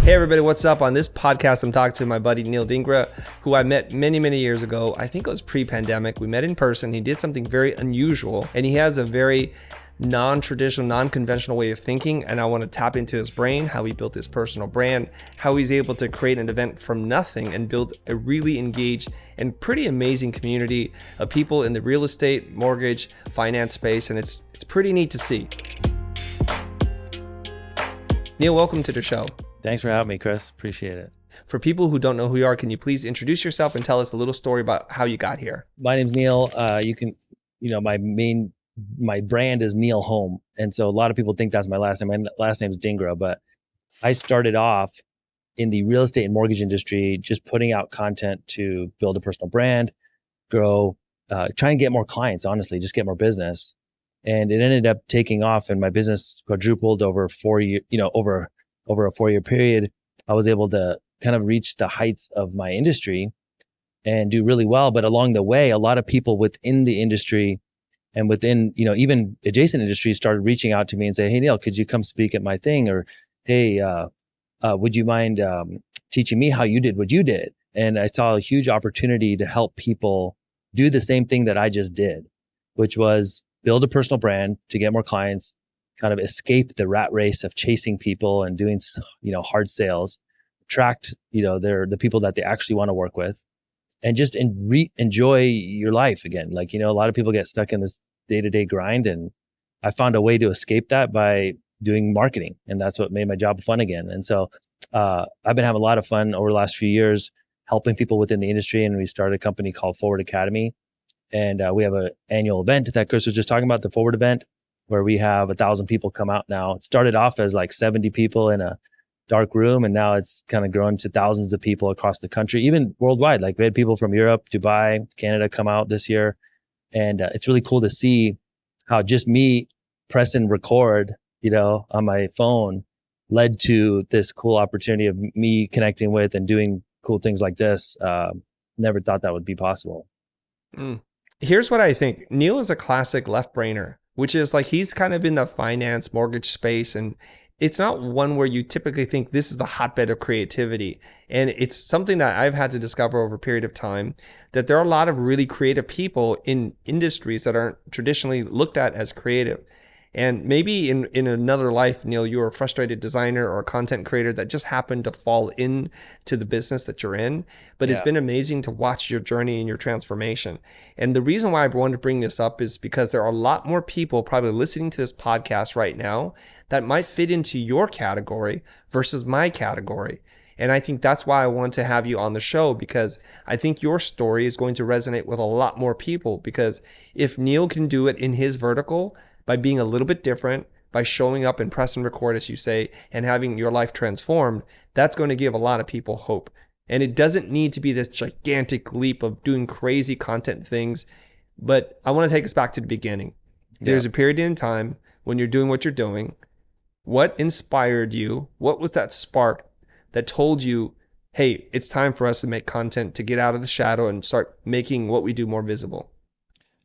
Hey everybody, what's up? On this podcast, I'm talking to my buddy Neel Dhingra, who I met many, many years ago. I think it was pre-pandemic. We met in person. He did something very unusual, and he has a very non-traditional, non-conventional way of thinking, and I want to tap into his brain, how he built his personal brand, how he's able to create an event from nothing and build a really engaged and pretty amazing community of people in the real estate, mortgage, finance space, and it's pretty neat to see. Neel, welcome to the show. Thanks for having me, Chris. Appreciate it. For people who don't know who you are, can you please introduce yourself and tell us a little story about how you got here? My name's Neel. My brand is Neel Home. And so a lot of people think that's my last name. My last name is Dhingra, but I started off in the real estate and mortgage industry, just putting out content to build a personal brand, grow, try and get more clients, honestly, just get more business. And it ended up taking off and my business quadrupled over 4 years, over a 4-year period. I was able to kind of reach the heights of my industry and do really well. But along the way, a lot of people within the industry and within, even adjacent industries started reaching out to me and say, "Hey, Neel, could you come speak at my thing?" Or, "Hey, would you mind teaching me how you did what you did?" And I saw a huge opportunity to help people do the same thing that I just did, which was build a personal brand to get more clients, kind of escape the rat race of chasing people and doing, hard sales, attract, the people that they actually want to work with, and just enjoy your life again. Like, a lot of people get stuck in this day-to-day grind, and I found a way to escape that by doing marketing, and that's what made my job fun again. And so I've been having a lot of fun over the last few years helping people within the industry, and we started a company called Forward Academy, and we have an annual event that Chris was just talking about, the Forward event, where we have 1,000 people come out now. It started off as like 70 people in a dark room, and now it's kind of grown to thousands of people across the country, even worldwide. Like we had people from Europe, Dubai, Canada come out this year. And it's really cool to see how just me pressing record, on my phone led to this cool opportunity of me connecting with and doing cool things like this. Never thought that would be possible. Here's what I think. Neel is a classic left-brainer, which is like he's kind of in the finance mortgage space, and it's not one where you typically think this is the hotbed of creativity. And it's something that I've had to discover over a period of time, that there are a lot of really creative people in industries that aren't traditionally looked at as creative. And maybe in another life, Neel, you were a frustrated designer or a content creator that just happened to fall into the business that you're in. But It's been amazing to watch your journey and your transformation. And the reason why I wanted to bring this up is because there are a lot more people probably listening to this podcast right now that might fit into your category versus my category. And I think that's why I want to have you on the show, because I think your story is going to resonate with a lot more people. Because if Neel can do it in his vertical, by being a little bit different, by showing up and press and record, as you say, and having your life transformed, that's going to give a lot of people hope. And it doesn't need to be this gigantic leap of doing crazy content things. But I want to take us back to the beginning. There's a period in time when you're doing what you're doing. What inspired you? What was that spark that told you, hey, it's time for us to make content, to get out of the shadow and start making what we do more visible?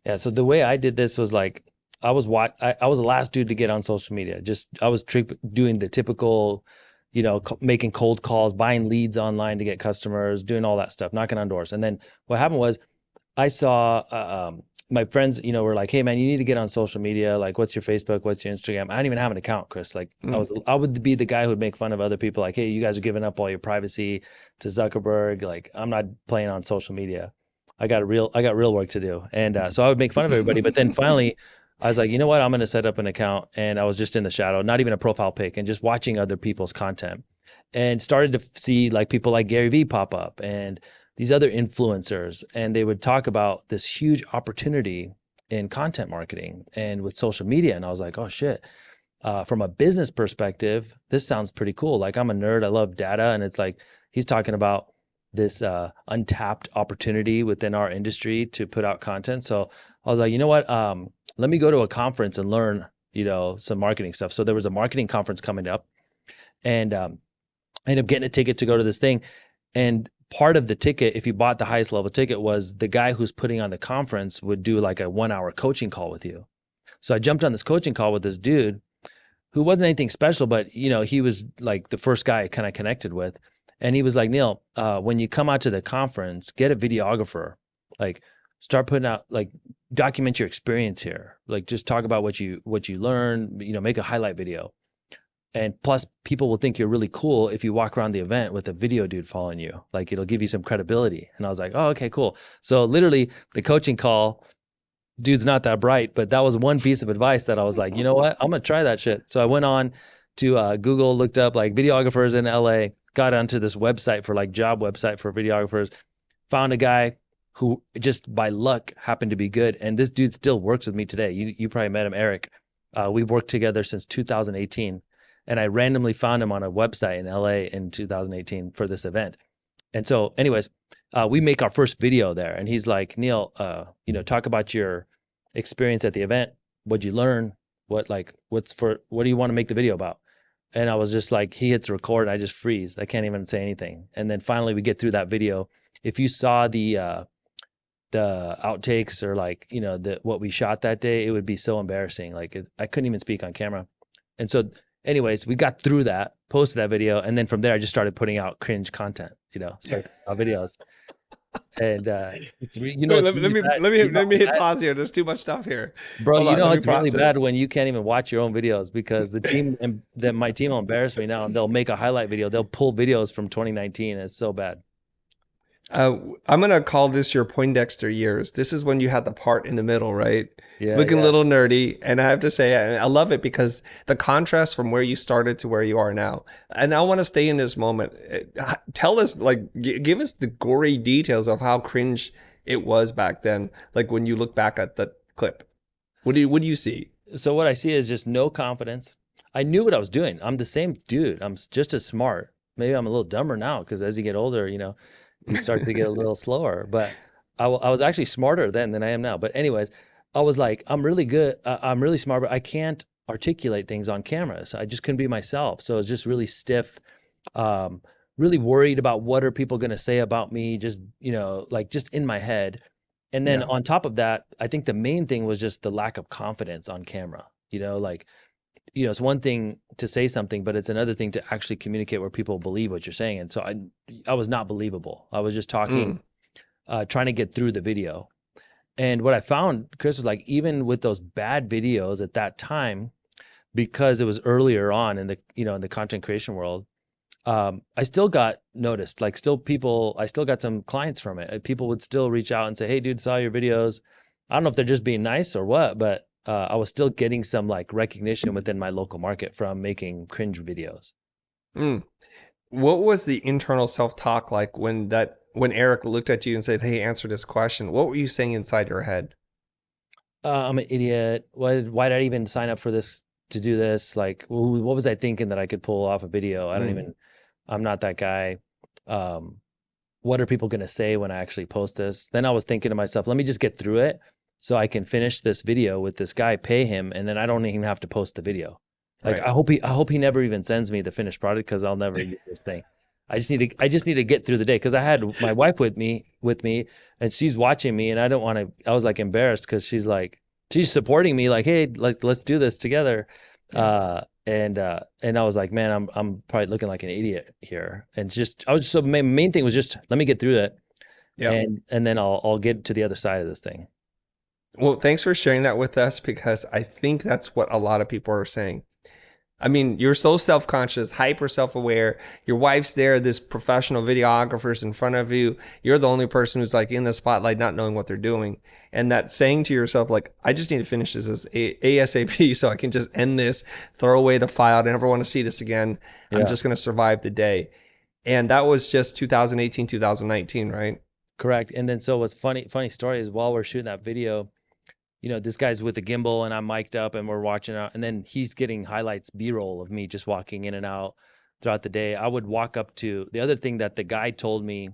Yeah. So the way I did this was like, I was the last dude to get on social media. I was doing the typical, making cold calls, buying leads online to get customers, doing all that stuff, knocking on doors. And then what happened was I saw my friends, were like, "Hey man, you need to get on social media. Like, what's your Facebook? What's your Instagram?" I didn't even have an account, Chris. Like I would be the guy who would make fun of other people. Like, "Hey, you guys are giving up all your privacy to Zuckerberg. Like, I'm not playing on social media. I got real work to do." And so I would make fun of everybody. But then finally, I was like, you know what? I'm going to set up an account. And I was just in the shadow, not even a profile pic, and just watching other people's content, and started to see like people like Gary Vee pop up and these other influencers. And they would talk about this huge opportunity in content marketing and with social media. And I was like, oh shit. From a business perspective, this sounds pretty cool. Like, I'm a nerd. I love data. And it's like, he's talking about this untapped opportunity within our industry to put out content. So I was like, you know what? Let me go to a conference and learn, some marketing stuff. So there was a marketing conference coming up, and I ended up getting a ticket to go to this thing. And part of the ticket, if you bought the highest level ticket, was the guy who's putting on the conference would do like a 1-hour coaching call with you. So I jumped on this coaching call with this dude who wasn't anything special, but he was like the first guy I kind of connected with. And he was like, Neel, when you come out to the conference, get a videographer, like start putting out, like document your experience here. Like just talk about what you learn, make a highlight video. And plus people will think you're really cool if you walk around the event with a video dude following you. Like it'll give you some credibility. And I was like, oh, okay, cool. So literally the coaching call, dude's not that bright, but that was one piece of advice that I was like, you know what? I'm going to try that shit. So I went on to Google, looked up like videographers in LA, got onto this website for like job website for videographers, found a guy who just by luck happened to be good. And this dude still works with me today. You probably met him, Eric. We've worked together since 2018. And I randomly found him on a website in LA in 2018 for this event. And so anyways, we make our first video there, and he's like, Neel, talk about your experience at the event. What'd you learn? What do you want to make the video about? And I was just like, he hits record, and I just freeze. I can't even say anything. And then finally we get through that video. If you saw the outtakes or what we shot that day, it would be so embarrassing. I couldn't even speak on camera. And so anyways, we got through that, posted that video, and then from there I just started putting out cringe content, videos. And it's Wait, let me hit pause here. There's too much stuff here. Bro, Hold on, it's really bad when you can't even watch your own videos, because my team will embarrass me now, and they'll make a highlight video. They'll pull videos from 2019. It's so bad. I'm gonna call this your Poindexter years. This is when you had the part in the middle, right? Yeah, Looking a yeah. little nerdy, and I have to say, I love it because the contrast from where you started to where you are now. And I want to stay in this moment. Tell us, give us the gory details of how cringe it was back then. Like when you look back at the clip, what do you see? So what I see is just no confidence. I knew what I was doing. I'm the same dude. I'm just as smart. Maybe I'm a little dumber now because as you get older, you start to get a little slower. But I was actually smarter then than I am now. But anyways, I was like, I'm really good. I'm really smart, but I can't articulate things on camera. So I just couldn't be myself. So it was just really stiff, really worried about what are people going to say about me, just, just in my head. And then on top of that, I think the main thing was just the lack of confidence on camera. It's one thing to say something, but it's another thing to actually communicate where people believe what you're saying. And so I was not believable. I was just talking, trying to get through the video. And what I found, Chris, was like, even with those bad videos at that time, because it was earlier on in the content creation world, I still got noticed. I still got some clients from it. People would still reach out and say, hey, dude, saw your videos. I don't know if they're just being nice or what, but I was still getting some recognition within my local market from making cringe videos. What was the internal self-talk like when Eric looked at you and said, hey, answer this question? What were you saying inside your head? I'm an idiot. Why did I even sign up for this, to do this? What was I thinking that I could pull off a video? I'm not that guy. What are people going to say when I actually post this? Then I was thinking to myself, let me just get through it so I can finish this video with this guy, pay him, and then I don't even have to post the video. Right. I hope he never even sends me the finished product, because I'll never use this thing. I just need to get through the day, because I had my wife with me, and she's watching me, and I don't want to. I was embarrassed because she's supporting me, hey, let's do this together. And I was like, man, I'm probably looking like an idiot here. And so my main thing was just let me get through it, and then I'll get to the other side of this thing. Well, thanks for sharing that with us, because I think that's what a lot of people are saying. I mean, you're so self-conscious, hyper self-aware. Your wife's there, this professional videographer's in front of you. You're the only person who's in the spotlight, not knowing what they're doing. And that saying to yourself, I just need to finish this as ASAP so I can just end this, throw away the file. I never want to see this again. I'm just going to survive the day. And that was just 2018, 2019, right? Correct. And then so what's funny story is, while we're shooting that video, this guy's with a gimbal and I'm mic'd up and we're watching out, and then he's getting highlights, B-roll of me just walking in and out throughout the day. I would walk up to the other thing that the guy told me,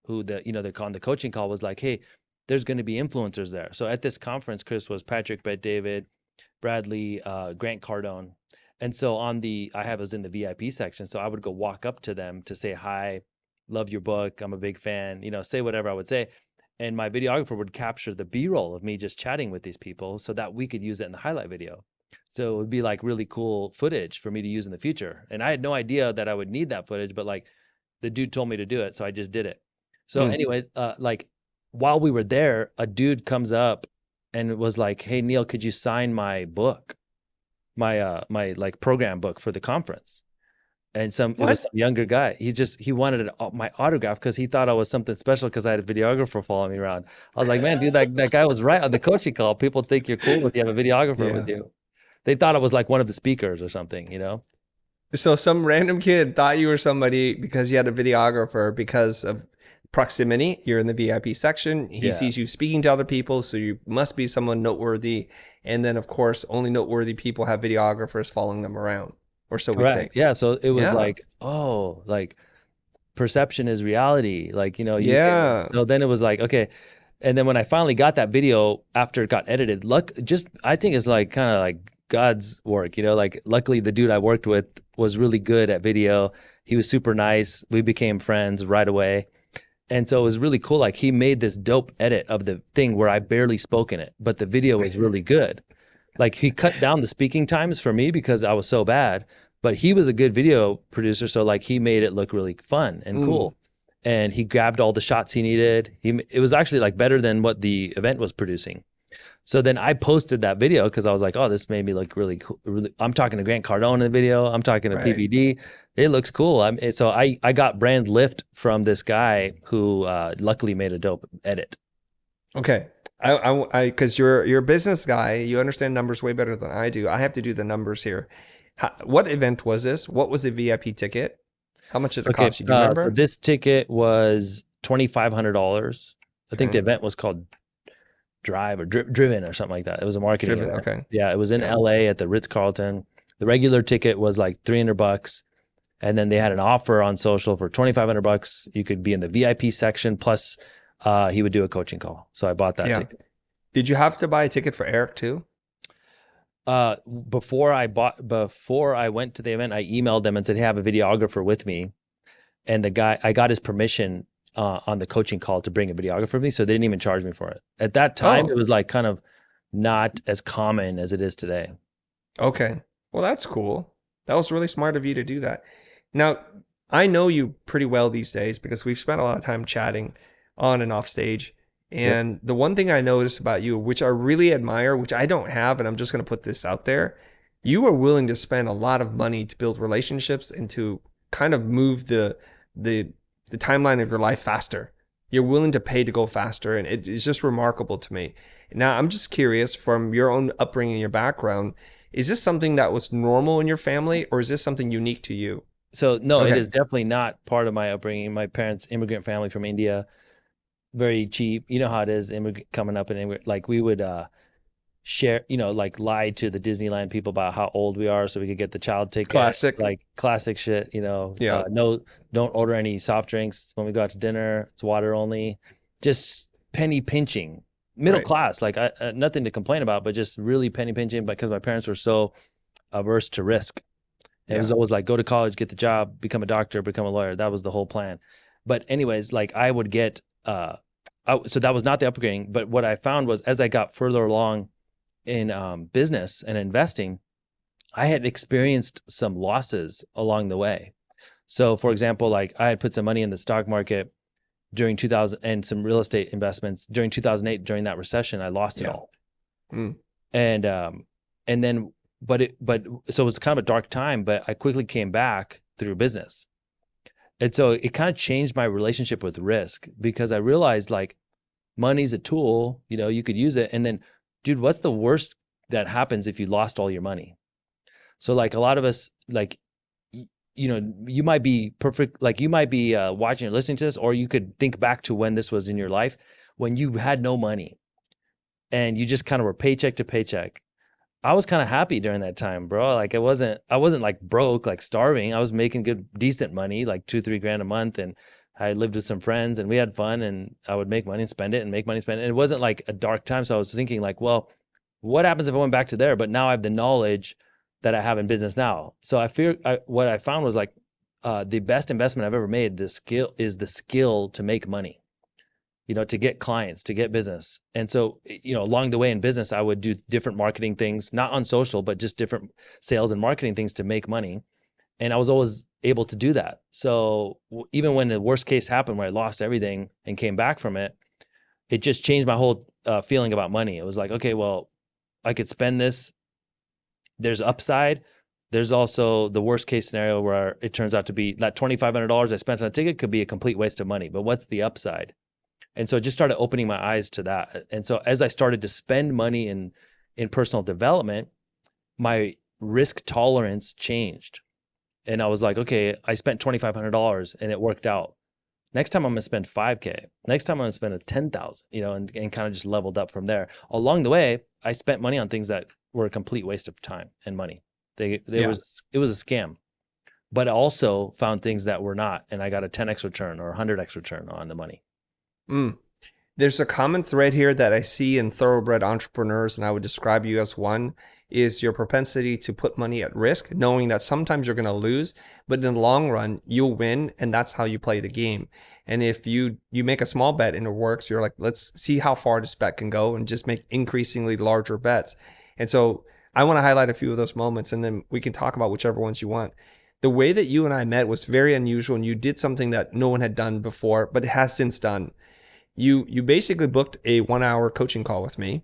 who on the coaching call was like, hey, there's going to be influencers there. So at this conference, Chris, was Patrick Bet-David, Bradley, Grant Cardone. And so I was in the VIP section. So I would go walk up to them to say, hi, love your book. I'm a big fan, say whatever I would say. And my videographer would capture the B-roll of me just chatting with these people so that we could use it in the highlight video. So it would be like really cool footage for me to use in the future. And I had no idea that I would need that footage, but like the dude told me to do it, so I just did it. So Mm. anyways, like while we were there, a dude comes up and was like, "Hey Neil, could you sign my book, my like program book for the conference?" And it was What? some younger guy. He wanted my autograph because he thought I was something special because I had a videographer following me around. I was like, man, dude, that guy was right on the coaching call. People think you're cool if you have a videographer with Yeah. you. They thought I was like one of the speakers or something, you know? So some random kid thought you were somebody because you had a videographer because of proximity. You're in the VIP section. He Yeah. sees you speaking to other people, so you must be someone noteworthy. And then, of course, only noteworthy people have videographers following them around, or so we Correct. think. Yeah. So it was Yeah. like, oh, like perception is reality. Like, you can. Yeah. So then it was like, okay. And then when I finally got that video after it got edited, I think it's like kind of like God's work, like luckily the dude I worked with was really good at video. He was super nice. We became friends right away. And so it was really cool. Like he made this dope edit of the thing where I barely spoke in it, but the video was really good. Like he cut down the speaking times for me because I was so bad, but he was a good video producer. So like he made it look really fun and Mm. cool. And he grabbed all the shots he needed. It was actually like better than what the event was producing. So then I posted that video because I was like, oh, this made me look really cool. Really, I'm talking to Grant Cardone in the video. I'm talking to Right. PBD. It looks cool. So I got brand lift from this guy who luckily made a dope edit. Okay. Because you're a business guy, you understand numbers way better than I do. I have to do the numbers here. What event was this? What was the VIP ticket? How much did it Okay, cost you? Do you so remember? this ticket was $2,500. I think the Okay. event was called Drive or Driven or something like that. It was a marketing Driven. event. Okay. Yeah, it was in Yeah. LA at the Ritz Carlton. The regular ticket was like $300, and then they had an offer on social for $2,500. You could be in the VIP section plus he would do a coaching call. So I bought that Yeah. ticket. Did you have to buy a ticket for Eric too? Before I went to the event, I emailed them and said, "Hey, I have a videographer with me." And I got his permission on the coaching call to bring a videographer with me, so they didn't even charge me for it. At that time, it Oh, was like kind of not as common as it is today. okay. Well, that's cool. That was really smart of you to do that. Now, I know you pretty well these days because we've spent a lot of time chatting on and off stage. Yep. And the one thing I noticed about you, which I really admire, which I don't have, and I'm just going to put this out there, you are willing to spend a lot of money to build relationships and to kind of move the the timeline of your life faster. You're willing to pay to go faster, and it is just remarkable to me. Now, I'm just curious from your own upbringing, your background, is this something that was normal in your family, or is this something unique to you? So no, it Okay. is definitely not part of my upbringing. My parents, immigrant family from India, very cheap. You know how it is, immigrant coming up, and like we would share, like lie to the Disneyland people about how old we are so we could get the child ticket, Classic. like classic shit, Yeah. no, don't order any soft drinks when we go out to dinner. It's water only, just penny pinching, middle Right. class, like nothing to complain about, but just really penny pinching because my parents were so averse to risk. It was Yeah. always like, go to college, get the job, become a doctor, become a lawyer. That was the whole plan. But anyways, like I would get, so that was not the upbringing. But what I found was as I got further along in business and investing, I had experienced some losses along the way. So, for example, like I had put some money in the stock market during 2000 and some real estate investments during 2008 during that recession. I lost it Yeah. all, Mm. and then but so it was kind of a dark time. But I quickly came back through business, and so it kind of changed my relationship with risk because I realized like money's a tool, you could use it, and then dude, what's the worst that happens if you lost all your money? So like a lot of us, like, you might be perfect, like you might be watching or listening to this, or you could think back to when this was in your life, when you had no money and you just kind of were paycheck to paycheck. I was kind of happy during that time, bro. Like I wasn't like broke, like starving. I was making decent money, like 2, 3 grand a month. And I lived with some friends and we had fun and I would make money and spend it and make money, spend it. And it wasn't like a dark time. So I was thinking like, well, what happens if I went back to there? But now I have the knowledge that I have in business now. So what I found was like, the best investment I've ever made, the skill to make money. to get clients, to get business. And so, along the way in business, I would do different marketing things, not on social, but just different sales and marketing things to make money. And I was always able to do that. So even when the worst case happened where I lost everything and came back from it, it just changed my whole feeling about money. It was like, okay, well, I could spend this. There's upside. There's also the worst case scenario where it turns out to be that $2,500 I spent on a ticket could be a complete waste of money. But what's the upside? And so it just started opening my eyes to that. And so as I started to spend money in personal development, my risk tolerance changed. And I was like, okay, I spent $2,500 and it worked out. Next time I'm going to spend 5K. Next time I'm going to spend a 10,000, and kind of just leveled up from there. Along the way, I spent money on things that were a complete waste of time and money. It was a scam. But I also found things that were not, and I got a 10x return or 100x return on the money. There's a common thread here that I see in thoroughbred entrepreneurs, and I would describe you as one, is your propensity to put money at risk, knowing that sometimes you're going to lose, but in the long run, you'll win, and that's how you play the game. And if you make a small bet and it works, you're like, let's see how far this bet can go and just make increasingly larger bets. And so I want to highlight a few of those moments, and then we can talk about whichever ones you want. The way that you and I met was very unusual, and you did something that no one had done before, but it has since done. You basically booked a 1-hour coaching call with me,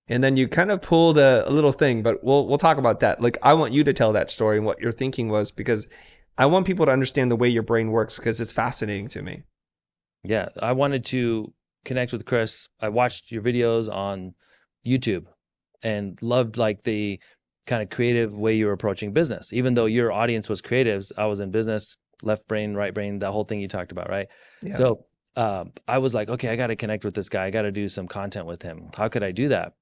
and then you kind of pulled a little thing, but we'll talk about that. Like, I want you to tell that story and what your thinking was, because I want people to understand the way your brain works, because it's fascinating to me. Yeah, I wanted to connect with Chris. I watched your videos on YouTube and loved like the kind of creative way you were approaching business. Even though your audience was creatives, I was in business, left brain, right brain, that whole thing you talked about, right? Yeah. So I was like, okay, I got to connect with this guy. I got to do some content with him. How could I do that?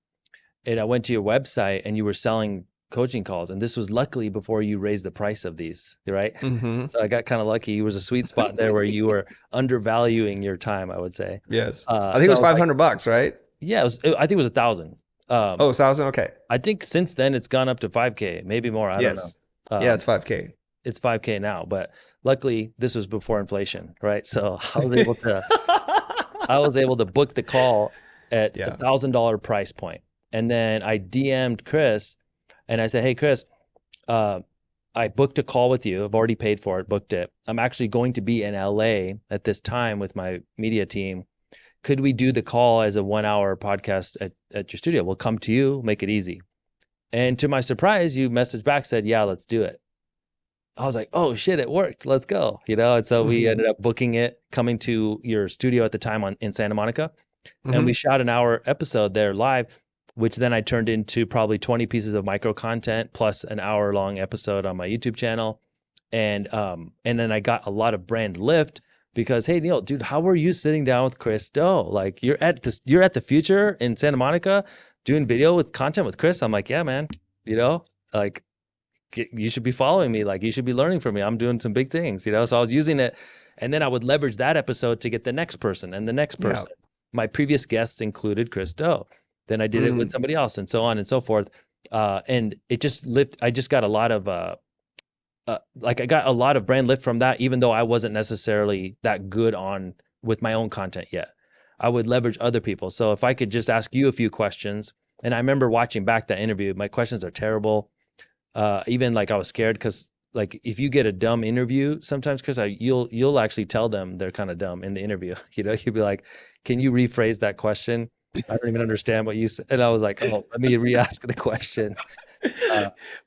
And I went to your website and you were selling coaching calls. And this was luckily before you raised the price of these, right? Mm-hmm. So I got kind of lucky. It was a sweet spot there where you were undervaluing your time, I would say. Yes. I think it was $500, right? Yeah, I think it was 1,000. 1,000. Okay. I think since then it's gone up to 5K, maybe more. I don't know. Yeah, it's 5K. It's 5K now, but luckily this was before inflation, right? So I was able to book the call at $1,000 price point. And then I DM'd Chris and I said, hey, Chris, I booked a call with you. I've already paid for it, booked it. I'm actually going to be in LA at this time with my media team. Could we do the call as a 1-hour podcast at your studio? We'll come to you, make it easy. And to my surprise, you messaged back, said, yeah, let's do it. I was like, oh shit, it worked. Let's go. And so we ended up booking it, coming to your studio at the time in Santa Monica. And we shot an hour episode there live, which then I turned into probably 20 pieces of micro content plus an hour-long episode on my YouTube channel. And then I got a lot of brand lift because, hey, Neel, dude, how were you sitting down with Chris Do? Like, you're at the Futur in Santa Monica doing video with content with Chris. I'm like, yeah, man, like, you should be following me. Like, you should be learning from me. I'm doing some big things, So I was using it. And then I would leverage that episode to get the next person and the next person. Yeah. My previous guests included Chris Do. Then I did it with somebody else and so on and so forth. And it just I just got a lot of, I got a lot of brand lift from that, even though I wasn't necessarily that good with my own content yet. I would leverage other people. So if I could just ask you a few questions, and I remember watching back that interview, my questions are terrible. Even like I was scared because like if you get a dumb interview, sometimes Chris, you'll actually tell them they're kind of dumb in the interview. You'd be like, can you rephrase that question? I don't even understand what you said. And I was like, oh, let me re-ask the question.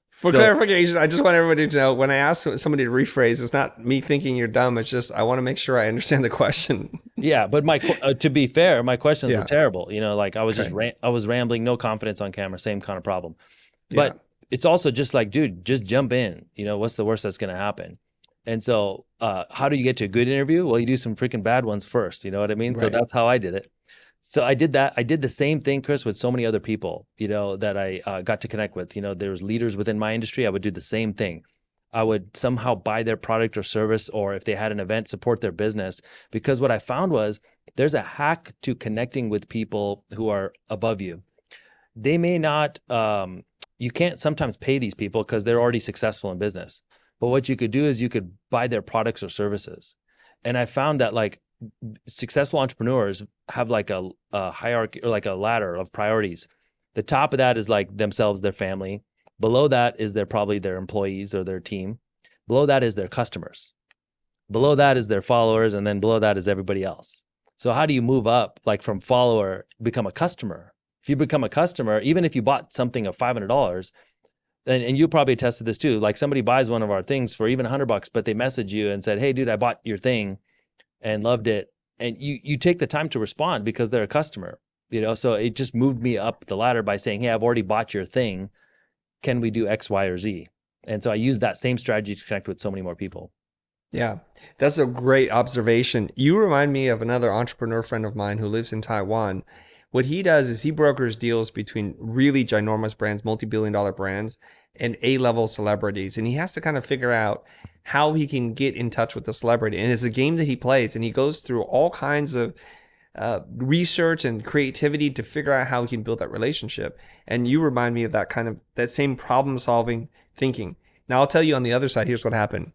For clarification, I just want everybody to know when I ask somebody to rephrase, it's not me thinking you're dumb. It's just I want to make sure I understand the question. Yeah, but to be fair, my questions were terrible. Like I was I was rambling, no confidence on camera, same kind of problem. But it's also just like, dude, just jump in. What's the worst that's going to happen? And so how do you get to a good interview? Well, you do some freaking bad ones first. You know what I mean? Right. So that's how I did it. So I did that. I did the same thing, Chris, with so many other people, that I got to connect with. There was leaders within my industry. I would do the same thing. I would somehow buy their product or service, or if they had an event, support their business. Because what I found was there's a hack to connecting with people who are above you. They may not, you can't sometimes pay these people because they're already successful in business. But what you could do is you could buy their products or services. And I found that like successful entrepreneurs have like a hierarchy or like a ladder of priorities. The top of that is like themselves, their family. Below that is probably their employees or their team. Below that is their customers. Below that is their followers, and then below that is everybody else. So how do you move up, like from follower, become a customer? If you become a customer, even if you bought something of $500, and you probably attest to this too, like somebody buys one of our things for even $100, but they message you and said, hey dude, I bought your thing and loved it. And you take the time to respond because they're a customer, so it just moved me up the ladder by saying, hey, I've already bought your thing. Can we do X, Y, or Z? And so I use that same strategy to connect with so many more people. Yeah, that's a great observation. You remind me of another entrepreneur friend of mine who lives in Taiwan. What he does is he brokers deals between really ginormous brands, multi-billion-dollar brands, and A-level celebrities. And he has to kind of figure out how he can get in touch with the celebrity. And it's a game that he plays, and he goes through all kinds of research and creativity to figure out how he can build that relationship. And you remind me of that same problem-solving thinking. Now, I'll tell you on the other side, here's what happened.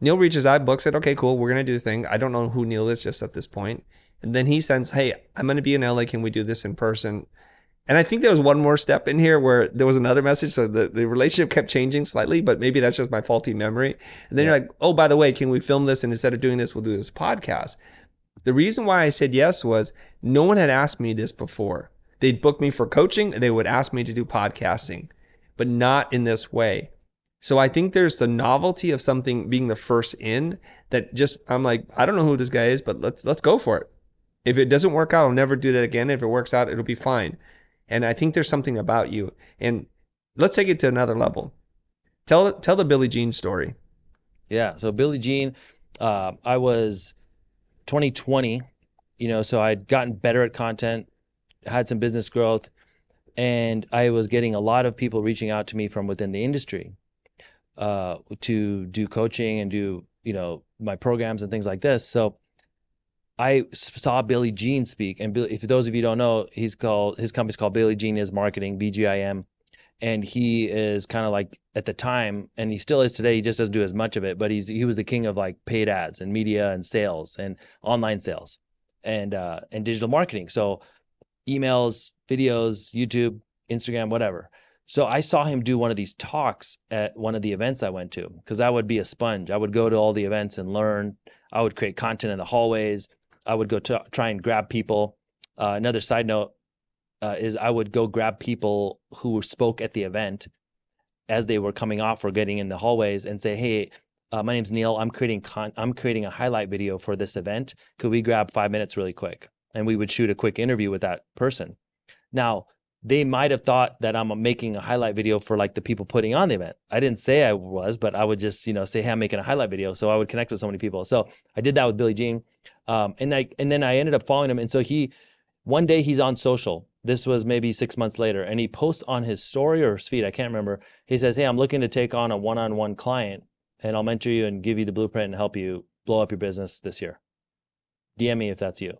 Neil reaches out, books it. Okay, cool. We're going to do the thing. I don't know who Neil is just at this point. And then he sends, hey, I'm going to be in LA. Can we do this in person? And I think there was one more step in here where there was another message. So the relationship kept changing slightly, but maybe that's just my faulty memory. And then you're like, oh, by the way, can we film this? And instead of doing this, we'll do this podcast. The reason why I said yes was no one had asked me this before. They'd book me for coaching. They would ask me to do podcasting, but not in this way. So I think there's the novelty of something being the first in that just, I'm like, I don't know who this guy is, but let's go for it. If it doesn't work out, I'll never do that again. If it works out, it'll be fine. And I think there's something about you. And let's take it to another level. Tell the Billie Jean story. Yeah. So Billie Jean, I was 2020, so I'd gotten better at content, had some business growth, and I was getting a lot of people reaching out to me from within the industry to do coaching and do, my programs and things like this. So I saw Billie Jean speak, and if those of you don't know, his company's called Billie Jean is Marketing, BGIM, and he is kind of like at the time, and he still is today. He just doesn't do as much of it, but he was the king of like paid ads and media and sales and online sales and digital marketing. So emails, videos, YouTube, Instagram, whatever. So I saw him do one of these talks at one of the events I went to, because I would be a sponge. I would go to all the events and learn. I would create content in the hallways. I would go to try and grab people. Another side note is I would go grab people who spoke at the event as they were coming off or getting in the hallways and say, hey, my name's Neil. I'm creating a highlight video for this event. Could we grab 5 minutes really quick? And we would shoot a quick interview with that person. Now, they might have thought that I'm making a highlight video for like the people putting on the event. I didn't say I was, but I would just, say, hey, I'm making a highlight video. So I would connect with so many people. So I did that with Billie Jean. And then I ended up following him. And so one day he's on social. This was maybe 6 months later. And he posts on his story or his feed, I can't remember. He says, hey, I'm looking to take on a one-on-one client, and I'll mentor you and give you the blueprint and help you blow up your business this year. DM me if that's you.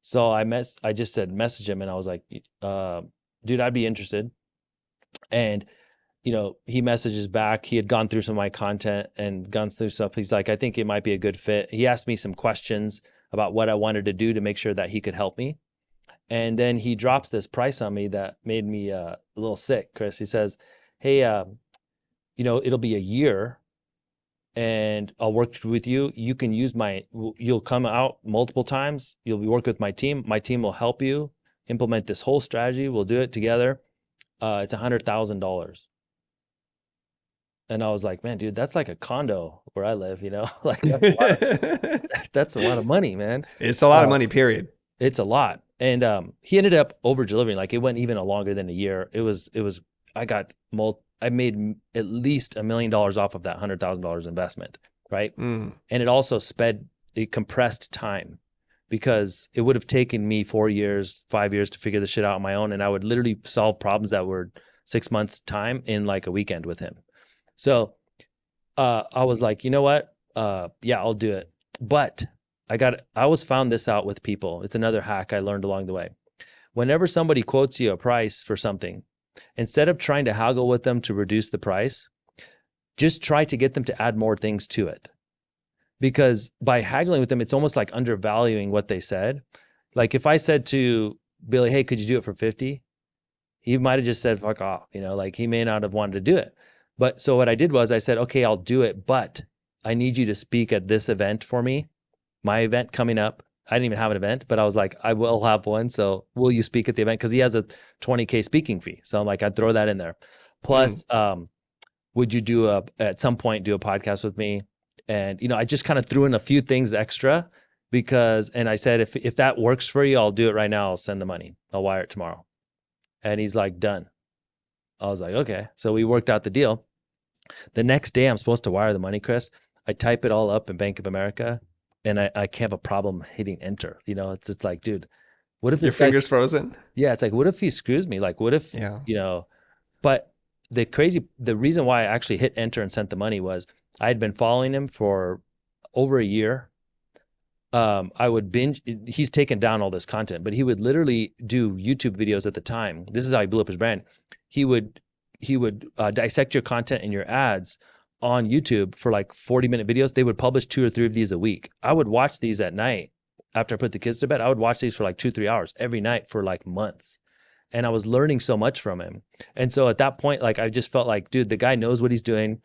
So I just said, message him. And I was like, dude, I'd be interested. And, he messages back. He had gone through some of my content and gone through stuff. He's like, I think it might be a good fit. He asked me some questions about what I wanted to do to make sure that he could help me. And then he drops this price on me that made me a little sick, Chris. He says, hey, it'll be a year and I'll work with you. You can use you'll come out multiple times. You'll be working with my team. My team will help you implement this whole strategy. We'll do it together. It's $100,000. And I was like, man, dude, that's like a condo where I live, like that's a lot of money, man. It's a lot of money, period. It's a lot. And he ended up over delivering. Like it went even longer than a year. I made at least $1 million off of that $100,000 investment. Right. And it also compressed time, because it would have taken me 4 years, 5 years to figure this shit out on my own. And I would literally solve problems that were 6 months time in like a weekend with him. So I was like, you know what? Yeah, I'll do it. But I always found this out with people. It's another hack I learned along the way. Whenever somebody quotes you a price for something, instead of trying to haggle with them to reduce the price, just try to get them to add more things to it. because by haggling with them, it's almost like undervaluing what they said. Like if I said to Billy, hey, could you do it for 50? He might have just said, fuck off, like he may not have wanted to do it. But so what I did was I said, okay, I'll do it, but I need you to speak at this event for me, my event coming up. I didn't even have an event, but I was like, I will have one. So will you speak at the event? Because he has a $20K speaking fee. So I'm like, I'd throw that in there. Mm. Plus, would you at some point do a podcast with me? And, I just kind of threw in a few things extra and I said, if that works for you, I'll do it right now. I'll send the money. I'll wire it tomorrow. And he's like, done. I was like, okay. So we worked out the deal. The next day I'm supposed to wire the money, Chris. I type it all up in Bank of America and I can't have a problem hitting enter. It's like, dude, what if Your this guy, fingers frozen? yeah, it's like, what if he screws me? Like, what if, Yeah. But the reason why I actually hit enter and sent the money was I had been following him for over a year. I would binge. He's taken down all this content, but he would literally do YouTube videos at the time. This is how he blew up his brand. He would dissect your content and your ads on YouTube for like 40-minute videos. They would publish 2 or 3 of these a week. I would watch these at night after I put the kids to bed. I would watch these for like 2-3 hours every night for like months. And I was learning so much from him. And so at that point, like, I just felt like, dude, the guy knows what he's doing.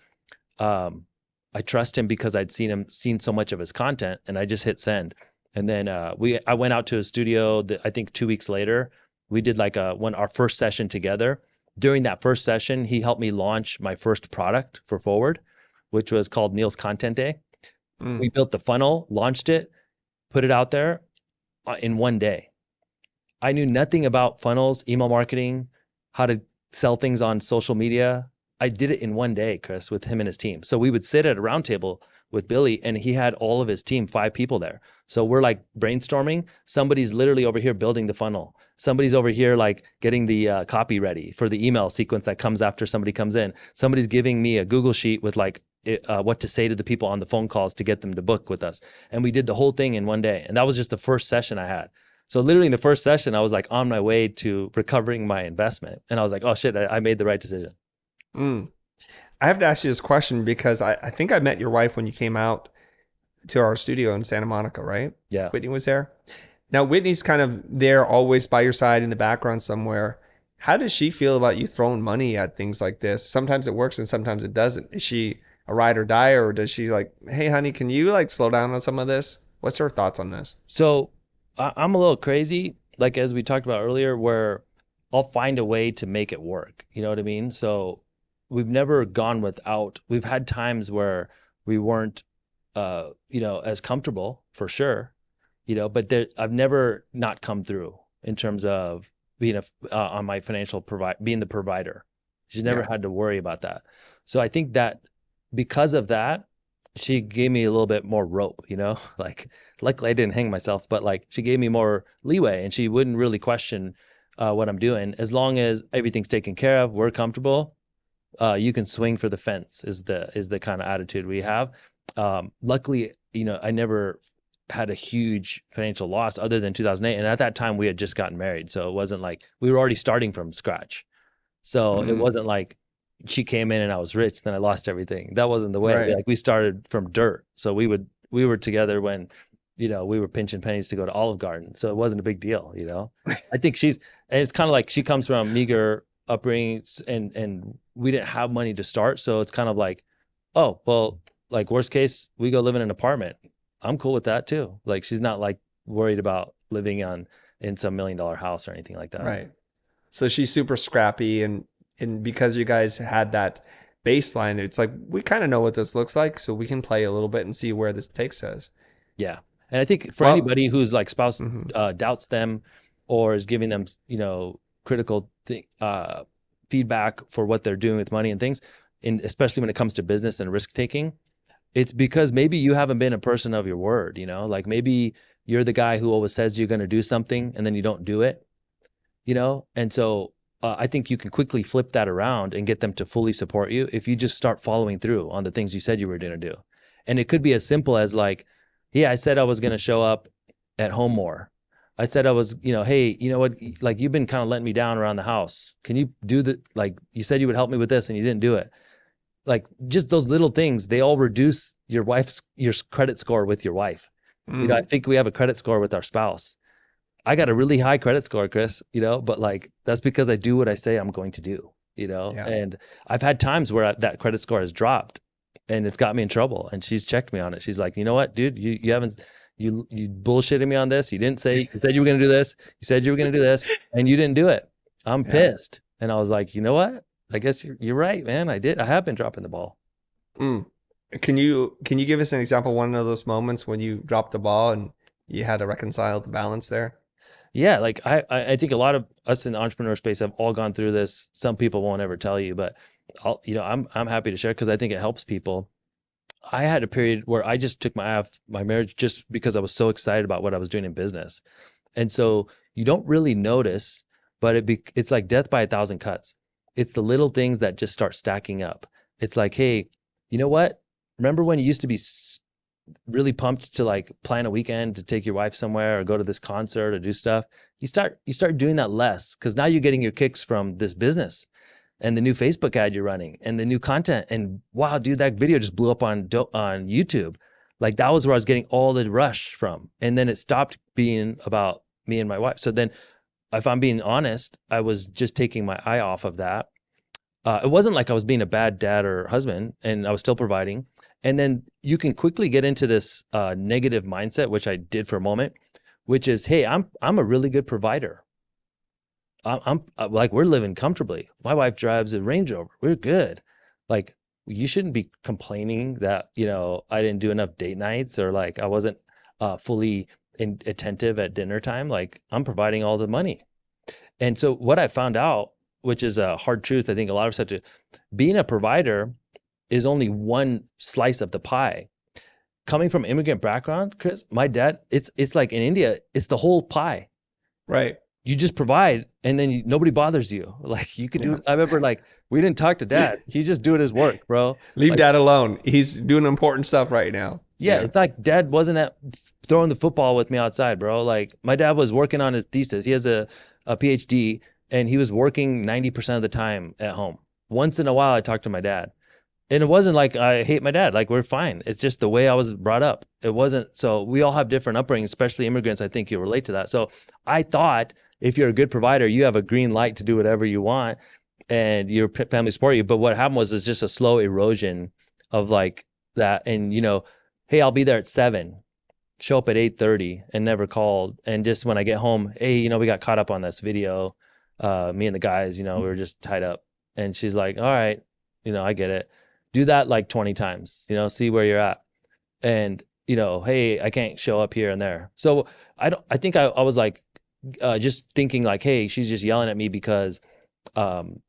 I trust him because I'd seen so much of his content, and I just hit send. And then I went out to his studio. I think 2 weeks later, we did like our first session together. During that first session, he helped me launch my first product for Forward, which was called Neel's Content Day. Mm. We built the funnel, launched it, put it out there in one day. I knew nothing about funnels, email marketing, how to sell things on social media. I did it in one day, Chris, with him and his team. So we would sit at a round table with Billy, and he had all of his team, 5 people there. So we're like brainstorming. Somebody's literally over here building the funnel. Somebody's over here like getting the copy ready for the email sequence that comes after somebody comes in. Somebody's giving me a Google sheet with like what to say to the people on the phone calls to get them to book with us. And we did the whole thing in one day. And that was just the first session I had. So literally in the first session, I was like on my way to recovering my investment. And I was like, oh shit, I made the right decision. Mm. I have to ask you this question because I think I met your wife when you came out to our studio in Santa Monica, right? Yeah. Whitney was there. Now, Whitney's kind of there always by your side in the background somewhere. How does she feel about you throwing money at things like this? Sometimes it works and sometimes it doesn't. Is she a ride or die, or does she like, hey, honey, can you like slow down on some of this? What's her thoughts on this? So I'm a little crazy, like as we talked about earlier, where I'll find a way to make it work. You know what I mean? So we've never gone without. We've had times where we weren't, as comfortable for sure, but I've never not come through in terms of being on my financial being the provider. She's never had to worry about that. So I think that because of that, she gave me a little bit more rope, like luckily I didn't hang myself, but like she gave me more leeway and she wouldn't really question what I'm doing. As long as everything's taken care of, we're comfortable, you can swing for the fence is the kind of attitude we have. Luckily, I never had a huge financial loss other than 2008. And at that time we had just gotten married. So it wasn't like we were already starting from scratch. So it wasn't like she came in and I was rich, then I lost everything. That wasn't the way. Right. Like we started from dirt. So we were together when, we were pinching pennies to go to Olive Garden. So it wasn't a big deal, I think and it's kind of like she comes from meager upbringing and we didn't have money to start. So it's kind of like, oh, well, like worst case, we go live in an apartment. I'm cool with that too. Like she's not like worried about living in some $1 million house or anything like that. Right. So she's super scrappy and because you guys had that baseline, it's like we kind of know what this looks like, so we can play a little bit and see where this takes us. Yeah. And I think for anybody who's like spouse doubts them or is giving them, critical feedback for what they're doing with money and things, and especially when it comes to business and risk taking, it's because maybe you haven't been a person of your word, like maybe you're the guy who always says you're going to do something and then you don't do it, and so I think you can quickly flip that around and get them to fully support you if you just start following through on the things you said you were going to do. And it could be as simple as like, yeah, I said I was going to show up at home more. I said I was, hey, you know what? Like you've been kind of letting me down around the house. Can you do like you said you would help me with this and you didn't do it. like just those little things, they all reduce your credit score with your wife. I Mm, think we have a credit score with our spouse. I got a really high credit score, Chris, but like that's because I do what I say I'm going to do, yeah. and I've had times where that credit score has dropped and it's got me in trouble, and she's checked me on it. She's like, you know what, dude, you haven't, you bullshitted me on this. You didn't say, you said you were going to do this. You said you were going to do this and you didn't do it. I'm Yeah. pissed. And I was like, you know what? I guess you're right, man. I have been dropping the ball. Mm. Can you give us an example of one of those moments when you dropped the ball and you had to reconcile the balance there? Yeah, like I think a lot of us in the entrepreneur space have all gone through this. Some people won't ever tell you, but I'm happy to share because I think it helps people. I had a period where I just took my eye off my marriage just because I was so excited about what I was doing in business. And so you don't really notice, but it's like death by a thousand cuts. It's the little things that just start stacking up. It's like, hey, you know what? Remember when you used to be really pumped to like plan a weekend to take your wife somewhere or go to this concert or do stuff? You start doing that less because now you're getting your kicks from this business and the new Facebook ad you're running and the new content. And wow, dude, that video just blew up on YouTube. Like that was where I was getting all the rush from. And then it stopped being about me and my wife. So then, if I'm being honest, I was just taking my eye off of that. It wasn't like I was being a bad dad or husband, and I was still providing. And then you can quickly get into this negative mindset, which I did for a moment, which is, hey, I'm a really good provider. I'm like, we're living comfortably. My wife drives a Range Rover. We're good. Like, you shouldn't be complaining that, I didn't do enough date nights or like I wasn't fully attentive at dinner time. Like, I'm providing all the money. And so what I found out, which is a hard truth, I think a lot of us have to, being a provider is only one slice of the pie. Coming from immigrant background, Chris, my dad, it's like in India, it's the whole pie. Right. You just provide and then nobody bothers you. Like you could Yeah. do, I remember like we didn't talk to dad. He's just doing his work, bro. Leave Like, dad alone. He's doing important stuff right now. yeah, Yeah. it's like dad wasn't at throwing the football with me outside, bro. Like my dad was working on his thesis. He has a PhD and he was working 90% of the time at home. Once in a while, I talked to my dad. And it wasn't like I hate my dad. Like we're fine. It's just the way I was brought up. It wasn't, so we all have different upbringings, especially immigrants. I think you relate to that. So I thought if you're a good provider, you have a green light to do whatever you want and your family support you. But what happened was it's just a slow erosion of like that. And hey, I'll be there at 7, show up at 8:30 and never called. And just when I get home, hey, we got caught up on this video. Me and the guys, we were just tied up. And she's like, all right, I get it. Do that like 20 times, see where you're at. And, hey, I can't show up here and there. So I think I was like, just thinking like, hey, she's just yelling at me because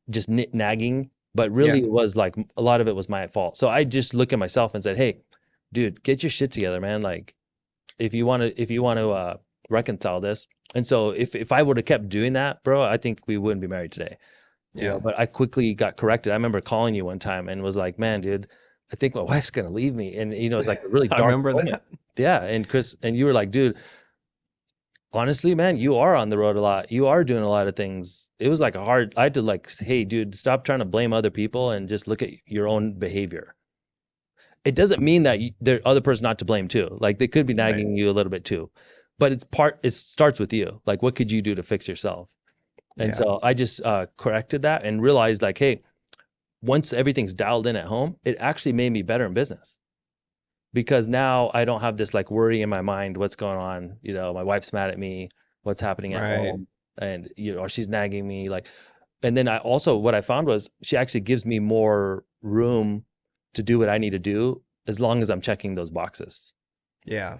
just nagging. But really Yeah. it was like a lot of it was my fault. So I just look at myself and said, hey, dude, get your shit together, man. Like if you want to reconcile this. And so if I would have kept doing that, bro, I think we wouldn't be married today. Yeah. But I quickly got corrected. I remember calling you one time and was like, man, dude, I think my wife's gonna leave me. And it's like a really I dark remember moment. that. Yeah. And Chris, and you were like, dude, honestly, man, you are on the road a lot. You are doing a lot of things. It was like I had to like, hey, dude, stop trying to blame other people and just look at your own behavior. It doesn't mean that the other person's not to blame too. Like they could be Right. nagging you a little bit too, but it starts with you. Like, what could you do to fix yourself? And Yeah. so I just corrected that and realized like, hey, once everything's dialed in at home, it actually made me better in business because now I don't have this like worry in my mind, what's going on? My wife's mad at me, what's happening at Right. home, and or she's nagging me. Like, and then what I found was she actually gives me more room to do what I need to do as long as I'm checking those boxes. Yeah.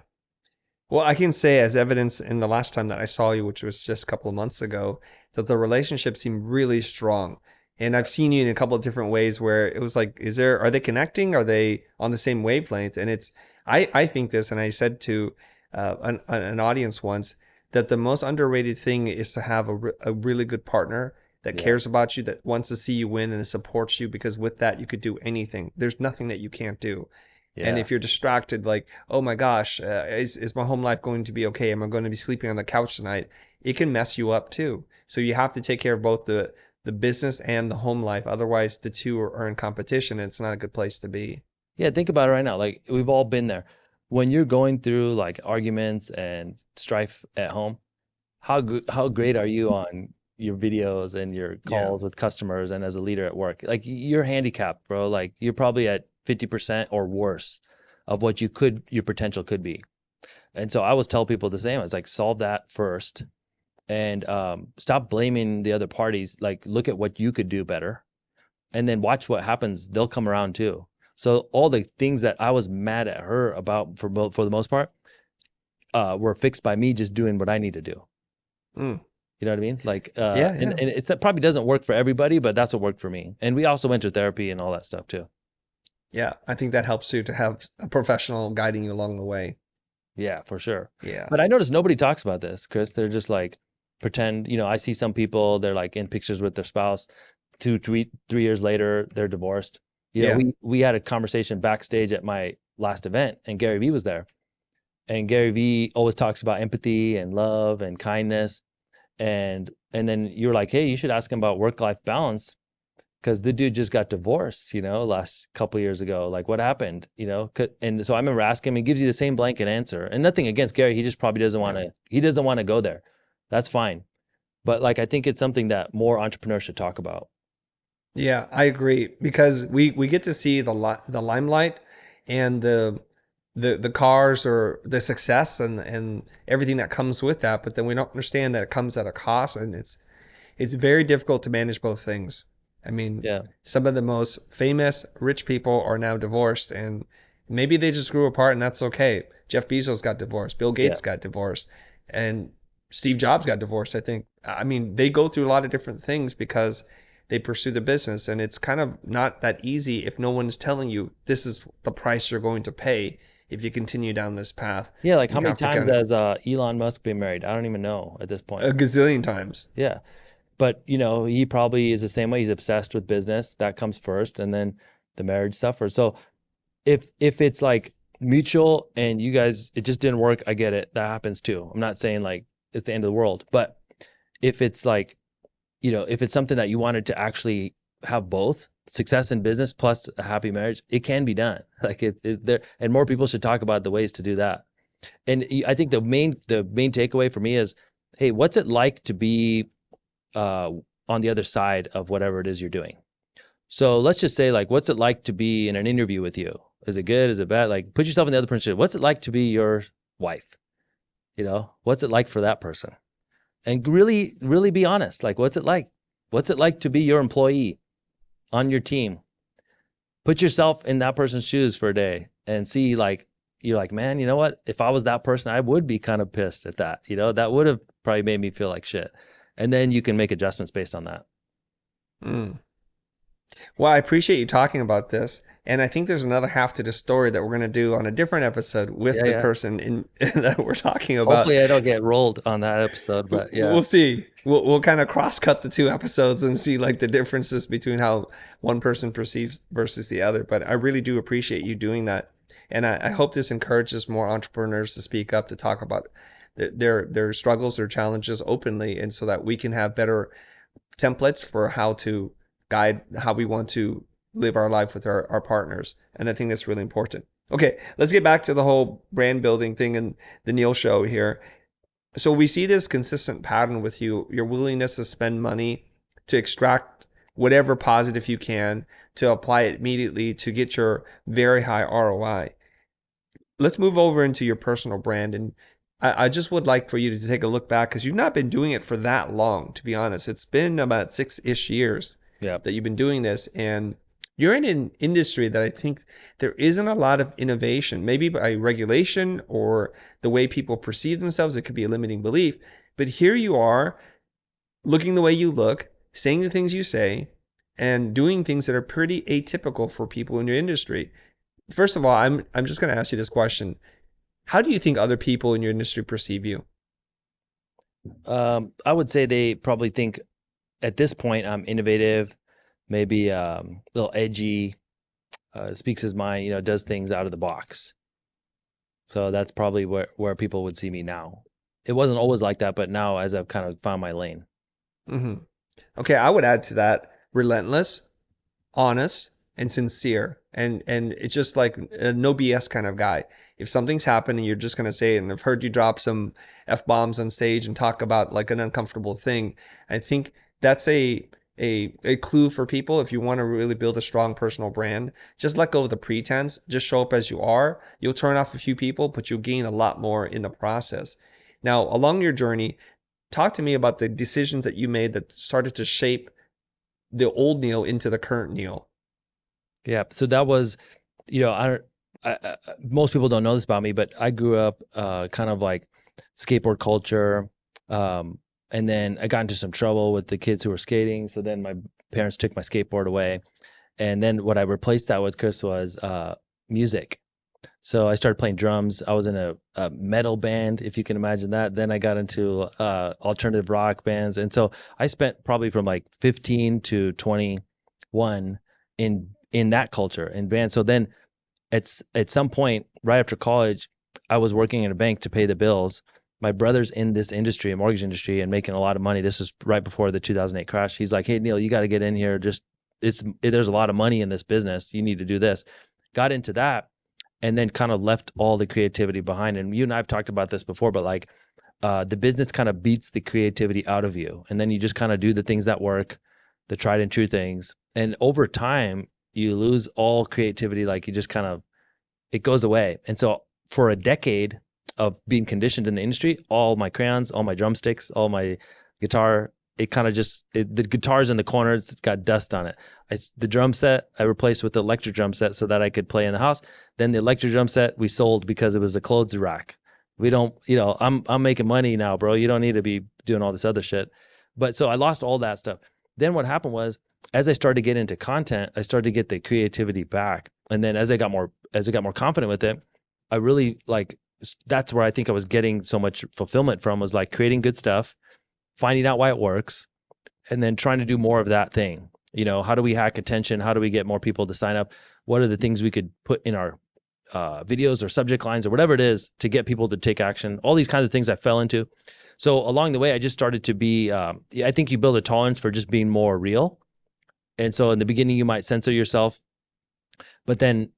Well, I can say as evidence in the last time that I saw you, which was just a couple of months ago, that the relationship seemed really strong. And I've seen you in a couple of different ways where it was like, are they connecting? Are they on the same wavelength? And I think this, and I said to an audience once that the most underrated thing is to have a really good partner that Yeah. cares about you, that wants to see you win and supports you, because with that, you could do anything. There's nothing that you can't do. And Yeah. if you're distracted, like, oh my gosh, is my home life going to be okay? Am I going to be sleeping on the couch tonight? It can mess you up too. So you have to take care of both the business and the home life. Otherwise, the two are in competition, and it's not a good place to be. Yeah, think about it right now. Like we've all been there. When you're going through like arguments and strife at home, how great are you on your videos and your Yeah. calls with customers and as a leader at work? Like you're handicapped, bro. Like you're probably at 50% or worse of what your potential could be. And so I always tell people the same. It's like solve that first and stop blaming the other parties. Like look at what you could do better and then watch what happens. They'll come around too. So all the things that I was mad at her about for the most part were fixed by me just doing what I need to do. Mm. You know what I mean? Like, Yeah, and yeah. it probably doesn't work for everybody, but that's what worked for me. And we also went to therapy and all that stuff too. Yeah, I think that helps you to have a professional guiding you along the way. Yeah, for sure. Yeah. But I noticed nobody talks about this, Chris. They're just like pretend. You know, I see some people. They're like in pictures with their spouse. 3 years later, they're divorced. You know, Yeah. we had a conversation backstage at my last event, and Gary Vee was there. And Gary Vee always talks about empathy and love and kindness. And then you were like, hey, you should ask him about work-life balance because the dude just got divorced, you know, last couple of years ago. Like, what happened, you know? And so I remember asking him. He gives you the same blanket answer, and nothing against Gary. He just probably doesn't want Yeah. to. He doesn't want to go there. That's fine. But like, I think it's something that more entrepreneurs should talk about. Yeah, I agree because we get to see the limelight and the cars or the success and everything that comes with that, but then we don't understand that it comes at a cost, and it's very difficult to manage both things. I mean, Yeah, some of the most famous rich people are now divorced, and maybe they just grew apart, and that's okay. Jeff Bezos got divorced, Bill yeah, Gates got divorced, and Steve Jobs got divorced, I think. I mean, they go through a lot of different things because they pursue the business, and it's kind of not that easy if no one's telling you this is the price you're going to pay if you continue down this path. yeah. Like, And how you many have to times kind of has Elon Musk been married? I don't even know at this point. a gazillion times. Yeah. But you know, he probably is the same way. He's obsessed with business. That comes first, and then the marriage suffers. So if it's like mutual and you guys it just didn't work, I get it. That happens too. I'm not saying like it's the end of the world, but if it's like, you know, if it's something that you wanted to actually have both success in business plus a happy marriage, it can be done. Like it there, and more people should talk about the ways to do that. And I think the main takeaway for me is, hey, what's it like to be uh, on the other side of whatever it is you're doing? So let's just say, like, what's it like to be in an interview with you? Is it good? Is it bad? Like, put yourself in the other person's shoes. What's it like to be your wife? You know, what's it like for that person? And really, really be honest. Like, what's it like? What's it like to be your employee on your team? Put yourself in that person's shoes for a day and see, like, you're like, man, you know what? If I was that person, I would be kind of pissed at that. You know, that would have probably made me feel like shit. And then you can make adjustments based on that. Mm. Well, I appreciate you talking about this. And I think there's another half to the story that we're going to do on a different episode with Yeah, the yeah. person that we're talking about. Hopefully I don't get rolled on that episode, but yeah. We'll see. We'll kind of cross cut the two episodes and see like the differences between how one person perceives versus the other. But I really do appreciate you doing that. And I hope this encourages more entrepreneurs to speak up, to talk about their struggles, their challenges openly, and so that we can have better templates for how to guide how we want to live our life with our partners. And I think that's really important. Okay, let's get back to the whole brand building thing and the Neel show here. So we see this consistent pattern with you, your willingness to spend money to extract whatever positive you can, to apply it immediately to get your very high ROI. Let's move over into your personal brand. And I just would like for you to take a look back because you've not been doing it for that long, to be honest. It's been about 6-ish years Yeah. that you've been doing this. And you're in an industry that I think there isn't a lot of innovation, maybe by regulation or the way people perceive themselves. It could be a limiting belief. But here you are looking the way you look, saying the things you say, and doing things that are pretty atypical for people in your industry. First of all, I'm just going to ask you this question. How do you think other people in your industry perceive you? I would say they probably think at this point I'm innovative, maybe a little edgy, speaks his mind, you know, does things out of the box. So that's probably where people would see me now. It wasn't always like that, but now as I've kind of found my lane. Mm-hmm. Okay, I would add to that relentless, honest, and sincere. And it's just like a no BS kind of guy. If something's happened and you're just gonna say it, and I've heard you drop some F bombs on stage and talk about like an uncomfortable thing, I think that's a clue for people. If you want to really build a strong personal brand, just let go of the pretense. Just show up as you are. You'll turn off a few people, but you'll gain a lot more in the process. Now, along your journey, talk to me about the decisions that you made that started to shape the old Neel into the current Neel. Yeah. So that was, you know, most people don't know this about me, but I grew up kind of like skateboard culture. And then I got into some trouble with the kids who were skating. So then my parents took my skateboard away. And then what I replaced that with, Chris, was music. So I started playing drums. I was in a metal band, if you can imagine that. Then I got into alternative rock bands. And so I spent probably from like 15 to 21 in that culture in bands. So then at some point right after college, I was working in a bank to pay the bills. My brother's in this industry, a mortgage industry, and making a lot of money. This was right before the 2008 crash. He's like, "Hey, Neel, you got to get in here. There's a lot of money in this business. You need to do this." Got into that, and then kind of left all the creativity behind. And you and I have talked about this before, but like the business kind of beats the creativity out of you, and then you just kind of do the things that work, the tried and true things, and over time you lose all creativity. Like you just kind of it goes away. And so for a decade of being conditioned in the industry, all my crayons, all my drumsticks, all my guitar, it kind of the guitar's in the corner, it's got dust on it. The drum set I replaced with the electric drum set so that I could play in the house. Then the electric drum set we sold because it was a clothes rack. We don't, I'm making money now, bro. You don't need to be doing all this other shit. But so I lost all that stuff. Then what happened was, as I started to get into content, I started to get the creativity back. And then as I got more confident with it, I really that's where I think I was getting so much fulfillment from, was like creating good stuff, finding out why it works, and then trying to do more of that thing. How do we hack attention? How do we get more people to sign up? What are the things we could put in our videos or subject lines or whatever it is to get people to take action? All these kinds of things I fell into. So along the way, I just started to be, I think you build a tolerance for just being more real. And so in the beginning, you might censor yourself, but then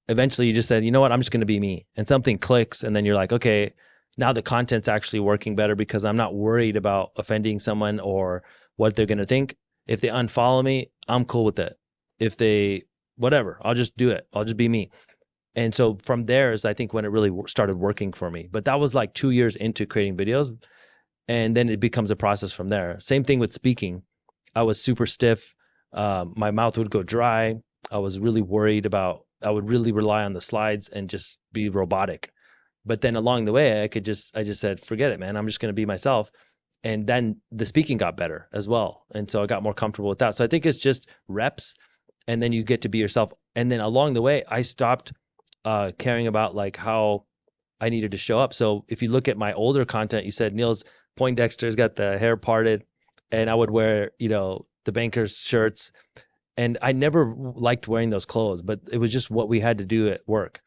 eventually you just said, you know what, I'm just going to be me, and something clicks. And then you're like, okay, now the content's actually working better because I'm not worried about offending someone or what they're going to think. If they unfollow me, I'm cool with it. If they, whatever, I'll just do it. I'll just be me. And so from there is, I think, when it really started working for me. But that was like 2 years into creating videos. And then it becomes a process from there. Same thing with speaking. I was super stiff. My mouth would go dry. I was really worried about, I would really rely on the slides and just be robotic. But then along the way, I just said, forget it, man. I'm just going to be myself. And then the speaking got better as well. And so I got more comfortable with that. So I think it's just reps, and then you get to be yourself. And then along the way, I stopped caring about like how I needed to show up. So if you look at my older content, you said Neil's Poindexter's got the hair parted, and I would wear, the banker's shirts. And I never liked wearing those clothes, but it was just what we had to do at work.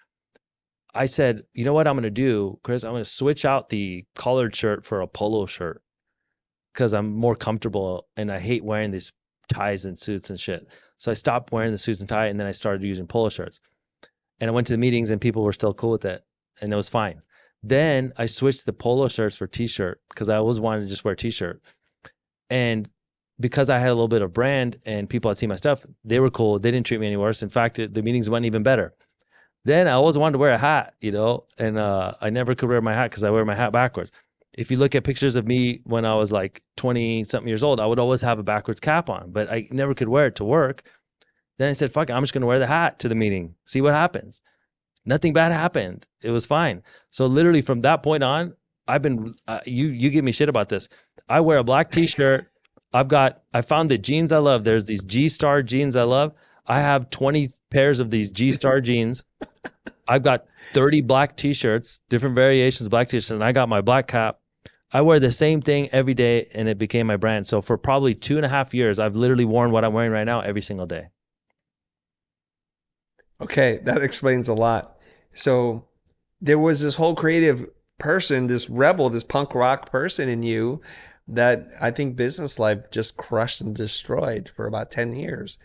I said, you know what I'm going to do, Chris? I'm going to switch out the collared shirt for a polo shirt because I'm more comfortable, and I hate wearing these ties and suits and shit. So I stopped wearing the suits and tie, and then I started using polo shirts. And I went to the meetings, and people were still cool with it, and it was fine. Then I switched the polo shirts for t-shirt because I always wanted to just wear t-shirt. And because I had a little bit of brand and people had seen my stuff, they were cool. They didn't treat me any worse. In fact, the meetings went even better. Then I always wanted to wear a hat, and I never could wear my hat because I wear my hat backwards. If you look at pictures of me when I was like 20 something years old, I would always have a backwards cap on, but I never could wear it to work. Then I said, fuck it, I'm just going to wear the hat to the meeting. See what happens. Nothing bad happened. It was fine. So literally from that point on, I've been, you give me shit about this. I wear a black t-shirt. I found the jeans I love. There's these G-Star jeans I love. I have 20 pairs of these G-Star jeans. I've got 30 black t-shirts, different variations of black t-shirts, and I got my black cap. I wear the same thing every day, and it became my brand. So for probably 2.5 years, I've literally worn what I'm wearing right now every single day. Okay, that explains a lot. So there was this whole creative person, this rebel, this punk rock person in you, that I think business life just crushed and destroyed for about 10 years.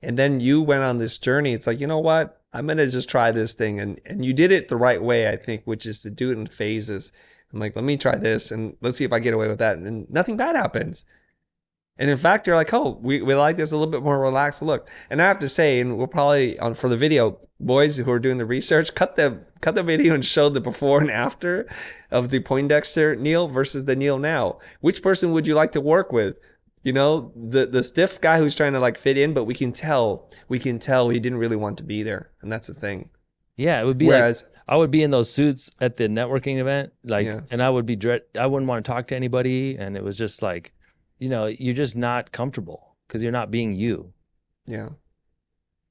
And then you went on this journey. It's like, you know what? I'm going to just try this thing. And you did it the right way, I think, which is to do it in phases. I'm like, let me try this and let's see if I get away with that. And nothing bad happens. And in fact, you're like, oh, we like this a little bit more relaxed look. And I have to say, and we'll probably on for the video, boys who are doing the research, cut the video and show the before and after of the Poindexter Neel versus the Neel now. Which person would you like to work with? You know, the stiff guy who's trying to like fit in, but we can tell he didn't really want to be there, and that's the thing. Yeah, it would be like Whereas, I would be in those suits at the networking event, like, yeah, and I wouldn't want to talk to anybody, and it was just like, you're just not comfortable because you're not being you. yeah,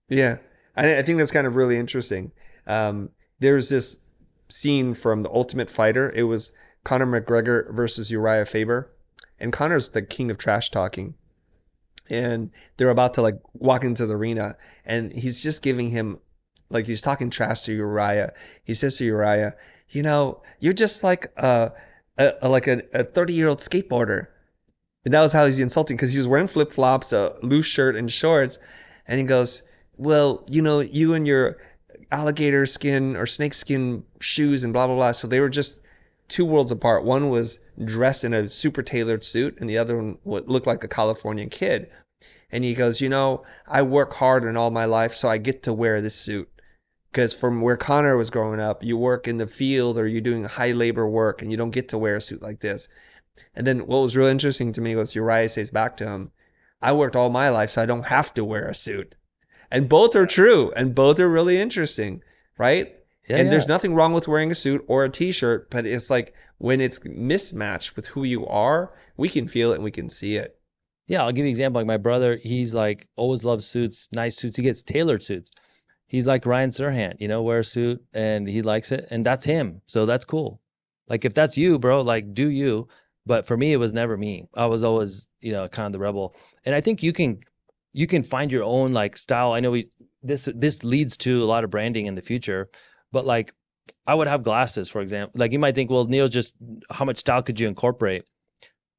yeah. I think that's kind of really interesting. There's this scene from The Ultimate Fighter. It was Conor McGregor versus Uriah Faber, and Conor's the king of trash talking. And they're about to like walk into the arena, and he's just giving him like he's talking trash to Uriah. He says to Uriah, you're just like a 30-year-old skateboarder. And that was how he's insulting because he was wearing flip flops, a loose shirt, and shorts. And he goes, well, you and your alligator skin or snake skin shoes and blah blah blah. So they were just two worlds apart. One was dressed in a super tailored suit, and the other one looked like a Californian kid. And he goes, I work hard in all my life, so I get to wear this suit. Because from where Connor was growing up, you work in the field or you're doing high labor work, and you don't get to wear a suit like this. And then what was real interesting to me was Uriah says back to him, I worked all my life, so I don't have to wear a suit. And both are true, and both are really interesting, right? Yeah, And yeah, there's nothing wrong with wearing a suit or a t-shirt, but it's like when it's mismatched with who you are, we can feel it and we can see it. yeah. I'll give you an example. Like my brother, he's like always loves suits, nice suits. He gets tailored suits. He's like Ryan Serhant, wear a suit and he likes it, and that's him. So that's cool. Like if that's you, bro, like do you. But for me, it was never me. I was always, kind of the rebel. And I think you can find your own like style. I know this leads to a lot of branding in the future, but like I would have glasses, for example. Like you might think, well, Neil's just how much style could you incorporate?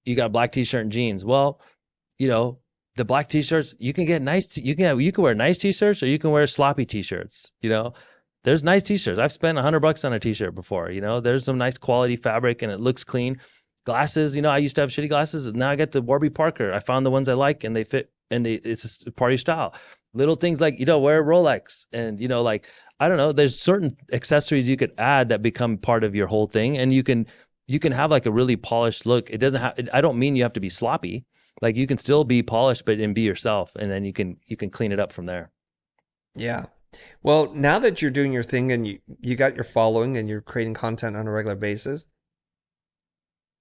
You got a black t-shirt and jeans. Well, you know, the black t-shirts, you can get nice, you can wear nice t-shirts or you can wear sloppy t-shirts, there's nice t-shirts. I've spent $100 on a t-shirt before, there's some nice quality fabric and it looks clean. Glasses, I used to have shitty glasses, and now I got the Warby Parker. I found the ones I like and they fit, and it's a party style. Little things like, wear a Rolex, and, like, I don't know, there's certain accessories you could add that become part of your whole thing. And you can have like a really polished look. It doesn't have, I don't mean you have to be sloppy. Like you can still be polished, but and be yourself. And then you can clean it up from there. Yeah. Well, now that you're doing your thing and you got your following and you're creating content on a regular basis,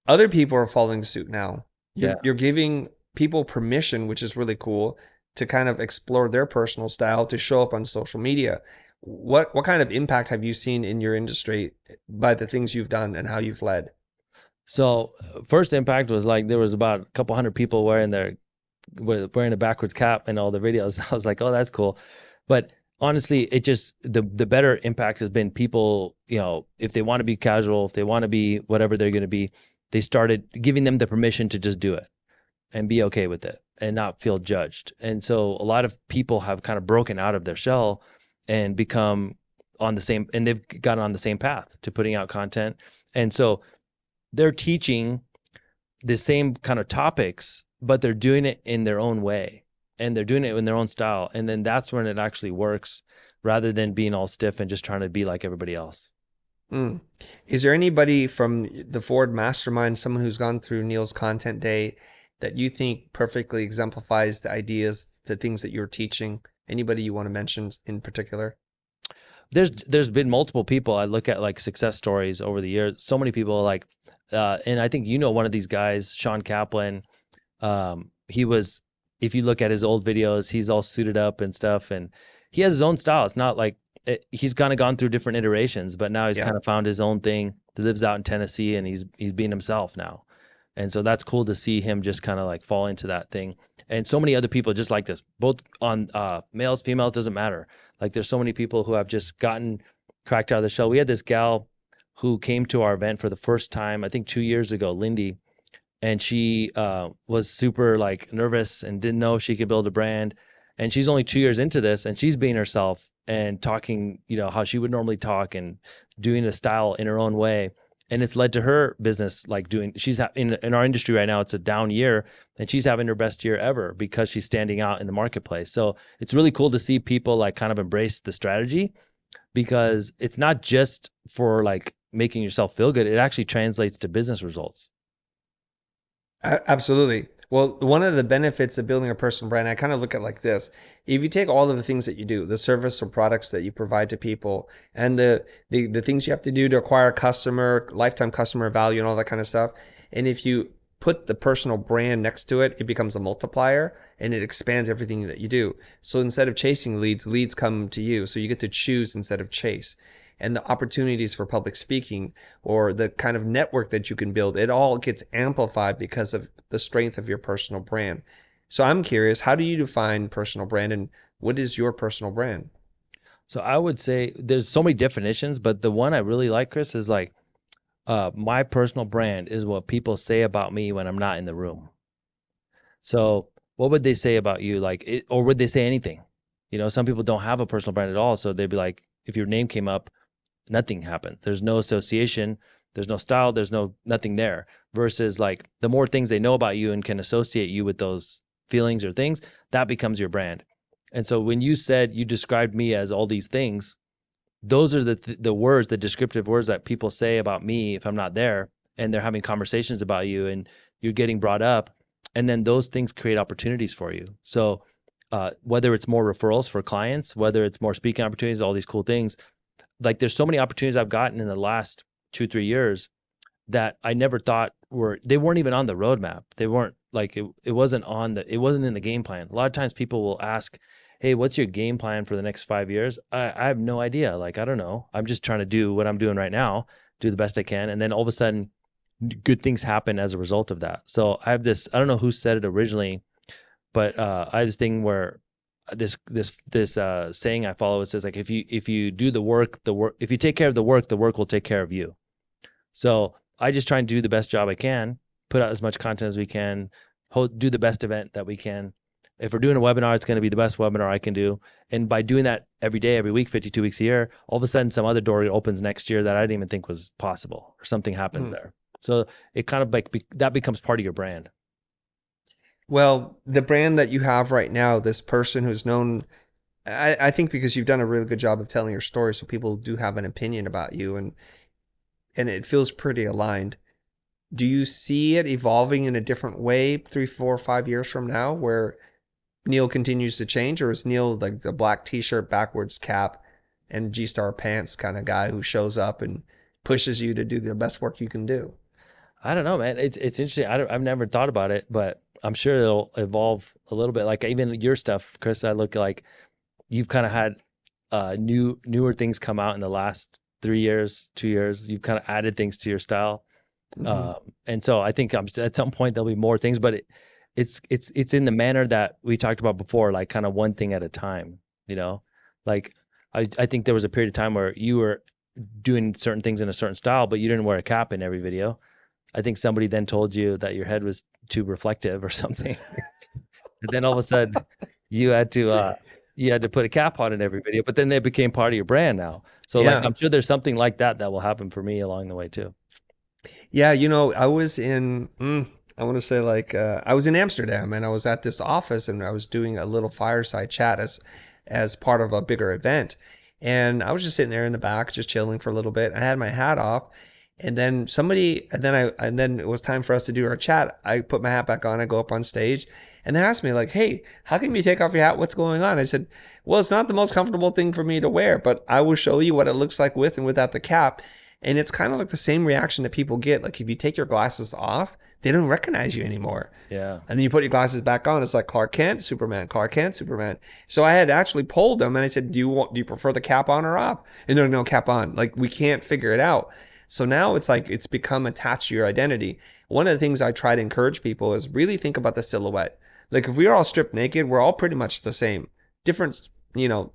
other people are following suit now. Yeah. You're giving people permission, which is really cool, to kind of explore their personal style to show up on social media. What kind of impact have you seen in your industry by the things you've done and how you've led? So first impact was like there was about a couple hundred people wearing a backwards cap in all the videos. I was like, oh, that's cool. But honestly, it just the better impact has been people, if they want to be casual, if they want to be whatever they're going to be, they started giving them the permission to just do it and be okay with it and not feel judged. And so a lot of people have kind of broken out of their shell and become and they've gotten on the same path to putting out content. And so they're teaching the same kind of topics, but they're doing it in their own way and they're doing it in their own style. And then that's when it actually works, rather than being all stiff and just trying to be like everybody else. Mm. Is there anybody from the Ford Mastermind, someone who's gone through Neil's content day, that you think perfectly exemplifies the ideas, the things that you're teaching? Anybody you want to mention in particular? There's been multiple people. I look at like success stories over the years. So many people like, and I think one of these guys, Sean Kaplan. He was, if you look at his old videos, he's all suited up and stuff, and he has his own style. It's not like he's kind of gone through different iterations, but now he's kind of found his own thing. He lives out in Tennessee, and he's being himself now. And so that's cool to see him just kind of like fall into that thing. And so many other people just like this, both on males, females, doesn't matter. Like there's so many people who have just gotten cracked out of the shell. We had this gal who came to our event for the first time, I think 2 years ago, Lindy, and she was super like nervous and didn't know if she could build a brand. And she's only 2 years into this, and she's being herself and talking, how she would normally talk and doing a style in her own way. And it's led to her business like doing. In our industry right now, it's a down year, and she's having her best year ever because she's standing out in the marketplace. So it's really cool to see people like kind of embrace the strategy, because it's not just for like making yourself feel good. It actually translates to business results. Absolutely. Well, one of the benefits of building a personal brand, I kind of look at it like this. If you take all of the things that you do, the service or products that you provide to people, and the things you have to do to acquire a customer, lifetime customer value and all that kind of stuff, and if you put the personal brand next to it, it becomes a multiplier and it expands everything that you do. So instead of chasing leads, leads come to you. So you get to choose instead of chase. And the opportunities for public speaking or the kind of network that you can build, it all gets amplified because of the strength of your personal brand. So I'm curious, how do you define personal brand and what is your personal brand? So I would say there's so many definitions, but the one I really like, Chris, is like my personal brand is what people say about me when I'm not in the room. So what would they say about you? Or would they say anything? Some people don't have a personal brand at all. So they'd be like, if your name came up, nothing happened. There's no association. There's no style. There's nothing there. Versus like the more things they know about you and can associate you with those feelings or things, that becomes your brand. And so when you said you described me as all these things, those are the words, the descriptive words that people say about me if I'm not there, and they're having conversations about you and you're getting brought up, and then those things create opportunities for you. So whether it's more referrals for clients, whether it's more speaking opportunities, all these cool things, like there's so many opportunities I've gotten in the last 2-3 years that I never thought they weren't even on the roadmap. They weren't like, it wasn't in the game plan. A lot of times people will ask, hey, what's your game plan for the next 5 years? I have no idea. Like, I don't know. I'm just trying to do what I'm doing right now, do the best I can. And then all of a sudden good things happen as a result of that. So I have this, I don't know who said it originally, but I have this thing where this saying I follow, it says like, if you do if you take care of the work will take care of you. So I just try and do the best job I can, put out as much content as we can, do the best event that we can. If we're doing a webinar, it's going to be the best webinar I can do. And by doing that every day, every week, 52 weeks a year, all of a sudden some other door opens next year that I didn't even think was possible, or something happens there. So it kind of like that becomes part of your brand. Well, the brand that you have right now, this person who's known, I think because you've done a really good job of telling your story, so people do have an opinion about you, and it feels pretty aligned. Do you see it evolving in a different way 3, 4, 5 years from now, where Neel continues to change, or is Neel like the black T-shirt, backwards cap, and G-star pants kind of guy who shows up and pushes you to do the best work you can do? I don't know, man. It's interesting. I've never thought about it, but I'm sure it'll evolve a little bit. Like even your stuff, Chris, I look like you've kind of had newer things come out in the last 3 years, 2 years. You've kind of added things to your style, Mm-hmm. and so I think at some point there'll be more things. But it's in the manner that we talked about before, like kind of one thing at a time. Like I think there was a period of time where you were doing certain things in a certain style, but you didn't wear a cap in every video. I think somebody then told you that your head was too reflective or something. And then all of a sudden you had to put a cap on in every video, but then they became part of your brand now. So like, Yeah. I'm sure there's something like that will happen for me along the way too. Yeah, I was in, I want to say like, I was in Amsterdam and I was at this office and I was doing a little fireside chat as part of a bigger event. And I was just sitting there in the back, just chilling for a little bit. I had my hat off, and then and then it was time for us to do our chat. I put my hat back on, I go up on stage, and they asked me like, "Hey, how come you take off your hat? What's going on?" I said, "Well, it's not the most comfortable thing for me to wear, but I will show you what it looks like with and without the cap." And it's kind of like the same reaction that people get. Like if you take your glasses off, they don't recognize you anymore. Yeah. And then you put your glasses back on. It's like Clark Kent, Superman, Clark Kent, Superman. So I had actually polled them and I said, do you prefer the cap on or off? And no, cap on. Like we can't figure it out. So now it's like it's become attached to your identity. One of the things I try to encourage people is really think about the silhouette. Like if we are all stripped naked, we're all pretty much the same. Different,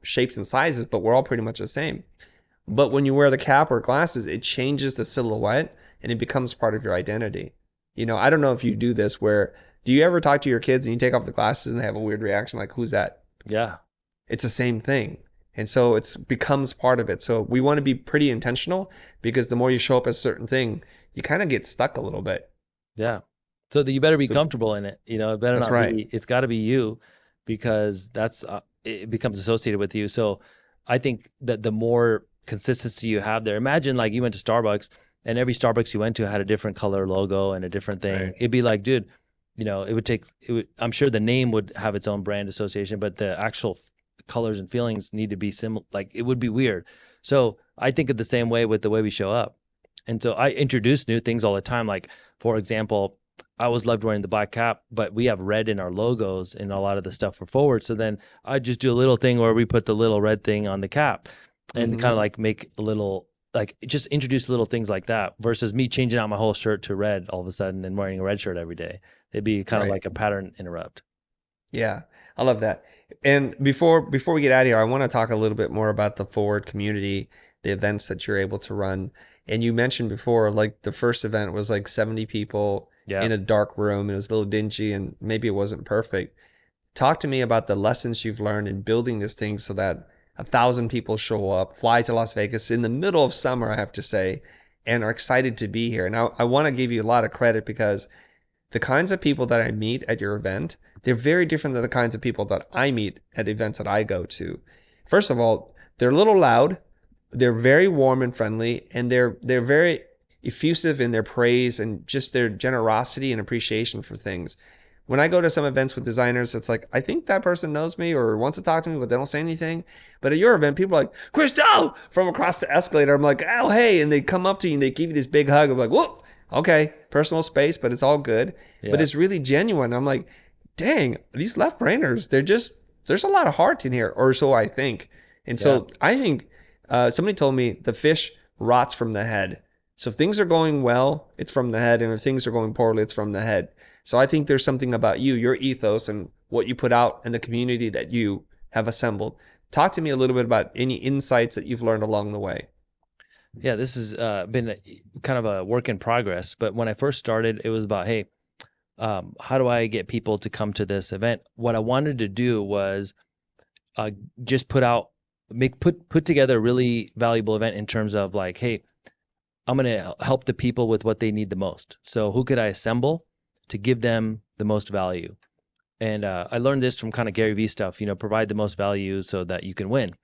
shapes and sizes, but we're all pretty much the same. But when you wear the cap or glasses, it changes the silhouette and it becomes part of your identity. I don't know if you do this where do you ever talk to your kids and you take off the glasses and they have a weird reaction like, who's that? Yeah. It's the same thing. And so it becomes part of it. So we want to be pretty intentional because the more you show up as a certain thing, you kind of get stuck a little bit. Yeah. So that you better be So comfortable in it. It better that's not right. be, it's got to be you because it becomes associated with you. So I think that the more consistency you have there, imagine like you went to Starbucks and every Starbucks you went to had a different color logo and a different thing. Right. It'd be like, dude, I'm sure the name would have its own brand association, but the actual colors and feelings need to be similar. Like it would be weird. So I think of the same way with the way we show up. And so I introduce new things all the time. Like, for example, I always loved wearing the black cap, but we have red in our logos and a lot of the stuff for forward. So then I just do a little thing where we put the little red thing on the cap and kind of like make a little, like just introduce little things like that versus me changing out my whole shirt to red all of a sudden and wearing a red shirt every day. It'd be kind of Right. like a pattern interrupt. Yeah, I love that. And before we get out of here, I want to talk a little bit more about the forward community, the events that you're able to run. And you mentioned before, like the first event was like 70 people Yeah. in a dark room. It was a little dingy and maybe it wasn't perfect. Talk to me about the lessons you've learned in building this thing so that 1,000 people show up, fly to Las Vegas in the middle of summer, I have to say, and are excited to be here. Now, I want to give you a lot of credit because the kinds of people that I meet at your event, they're very different than the kinds of people that I meet at events that I go to. First of all, they're a little loud, they're very warm and friendly, and they're very effusive in their praise and just their generosity and appreciation for things. When I go to some events with designers, it's like, I think that person knows me or wants to talk to me, but they don't say anything. But at your event, people are like, Christo, from across the escalator. I'm like, oh, hey. And they come up to you and they give you this big hug. I'm like, whoop, okay, personal space, but it's all good. But Yeah. it's really genuine. I'm like, dang, these left brainers, there's a lot of heart in here, or so I think. And so I think somebody told me the fish rots from the head. So if things are going well, it's from the head. And if things are going poorly, it's from the head. So I think there's something about you, your ethos, and what you put out in the community that you have assembled. Talk to me a little bit about any insights that you've learned along the way. Yeah, this has been kind of a work in progress. But when I first started, it was about, hey, how do I get people to come to this event? What I wanted to do was just put together a really valuable event in terms of like, hey, I'm going to help the people with what they need the most. So who could I assemble to give them the most value? And I learned this from kind of Gary Vee stuff, provide the most value so that you can win.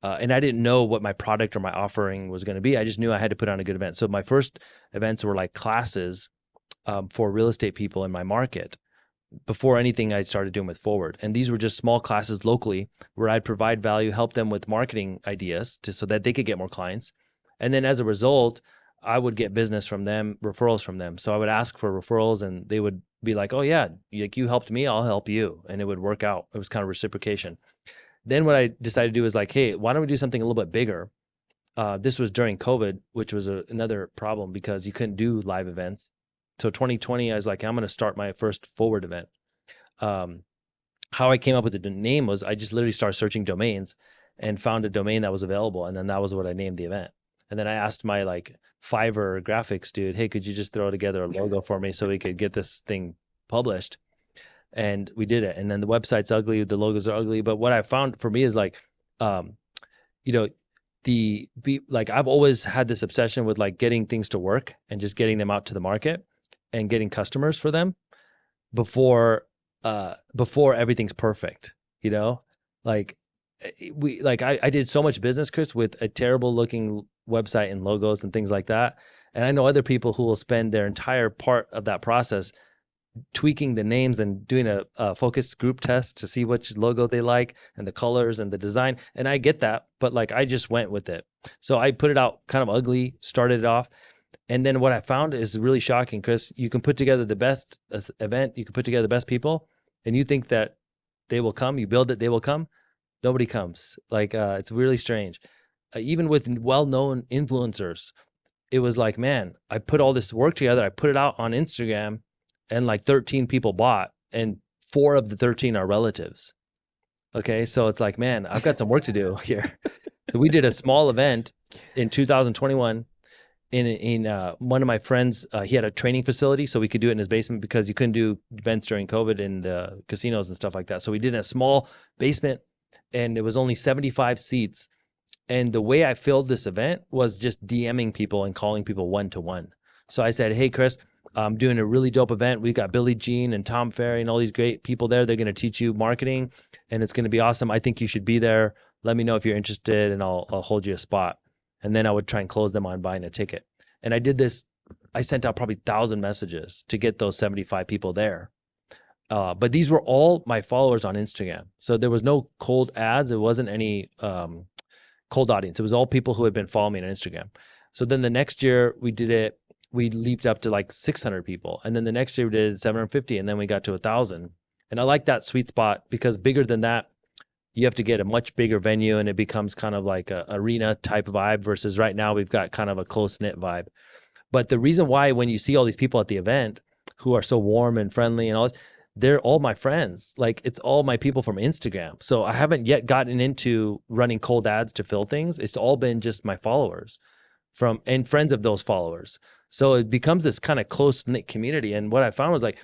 And I didn't know what my product or my offering was going to be. I just knew I had to put on a good event. So my first events were like classes for real estate people in my market before anything I started doing with Forward. And these were just small classes locally where I'd provide value, help them with marketing ideas so that they could get more clients. And then as a result, I would get business from them, referrals from them. So I would ask for referrals and they would be like, oh yeah, like you helped me, I'll help you. And it would work out. It was kind of reciprocation. Then what I decided to do was like, hey, why don't we do something a little bit bigger? This was during COVID, which was another problem because you couldn't do live events. So 2020, I was like, I'm going to start my first Forward event. How I came up with the name was I just literally started searching domains and found a domain that was available. And then that was what I named the event. And then I asked my like Fiverr graphics dude, hey, could you just throw together a logo for me so we could get this thing published? And we did it. And then the website's ugly, the logos are ugly. But what I found for me is like, I've always had this obsession with like getting things to work and just getting them out to the market and getting customers for them before everything's perfect, like I did so much business, Chris, with a terrible looking website and logos and things like that. And I know other people who will spend their entire part of that process tweaking the names and doing a focus group test to see which logo they like and the colors and the design. And I get that, but like I just went with it. So I put it out kind of ugly, started it off. And then what I found is really shocking, Chris. You can put together the best event, you can put together the best people, and you think that they will come, you build it, they will come. Nobody comes. Like, it's really strange. Even with well-known influencers, it was like, man, I put all this work together, I put it out on Instagram, and like 13 people bought, and 4 of the 13 are relatives. Okay, so it's like, man, I've got some work to do here. So we did a small event in 2021. in one of my friends, he had a training facility, so we could do it in his basement because you couldn't do events during COVID in the casinos and stuff like that. So we did in a small basement, and it was only 75 seats. And the way I filled this event was just DMing people and calling people one to one. So I said, "Hey, Chris, I'm doing a really dope event. We got Billie Jean and Tom Ferry and all these great people there. They're going to teach you marketing, and it's going to be awesome. I think you should be there. Let me know if you're interested, and I'll hold you a spot." And then I would try and close them on buying a ticket. And I did this. I sent out probably 1,000 messages to get those 75 people there. But these were all my followers on Instagram. So there was no cold ads. It wasn't any cold audience. It was all people who had been following me on Instagram. So then the next year we did it. We leaped up to like 600 people. And then the next year we did 750. And then we got to 1,000. And I like that sweet spot because bigger than that, you have to get a much bigger venue and it becomes kind of like a arena type vibe versus right now we've got kind of a close knit vibe. But the reason why when you see all these people at the event who are so warm and friendly and all this, they're all my friends. Like it's all my people from Instagram. So I haven't yet gotten into running cold ads to fill things. It's all been just my followers from and friends of those followers. So it becomes this kind of close knit community. And what I found was like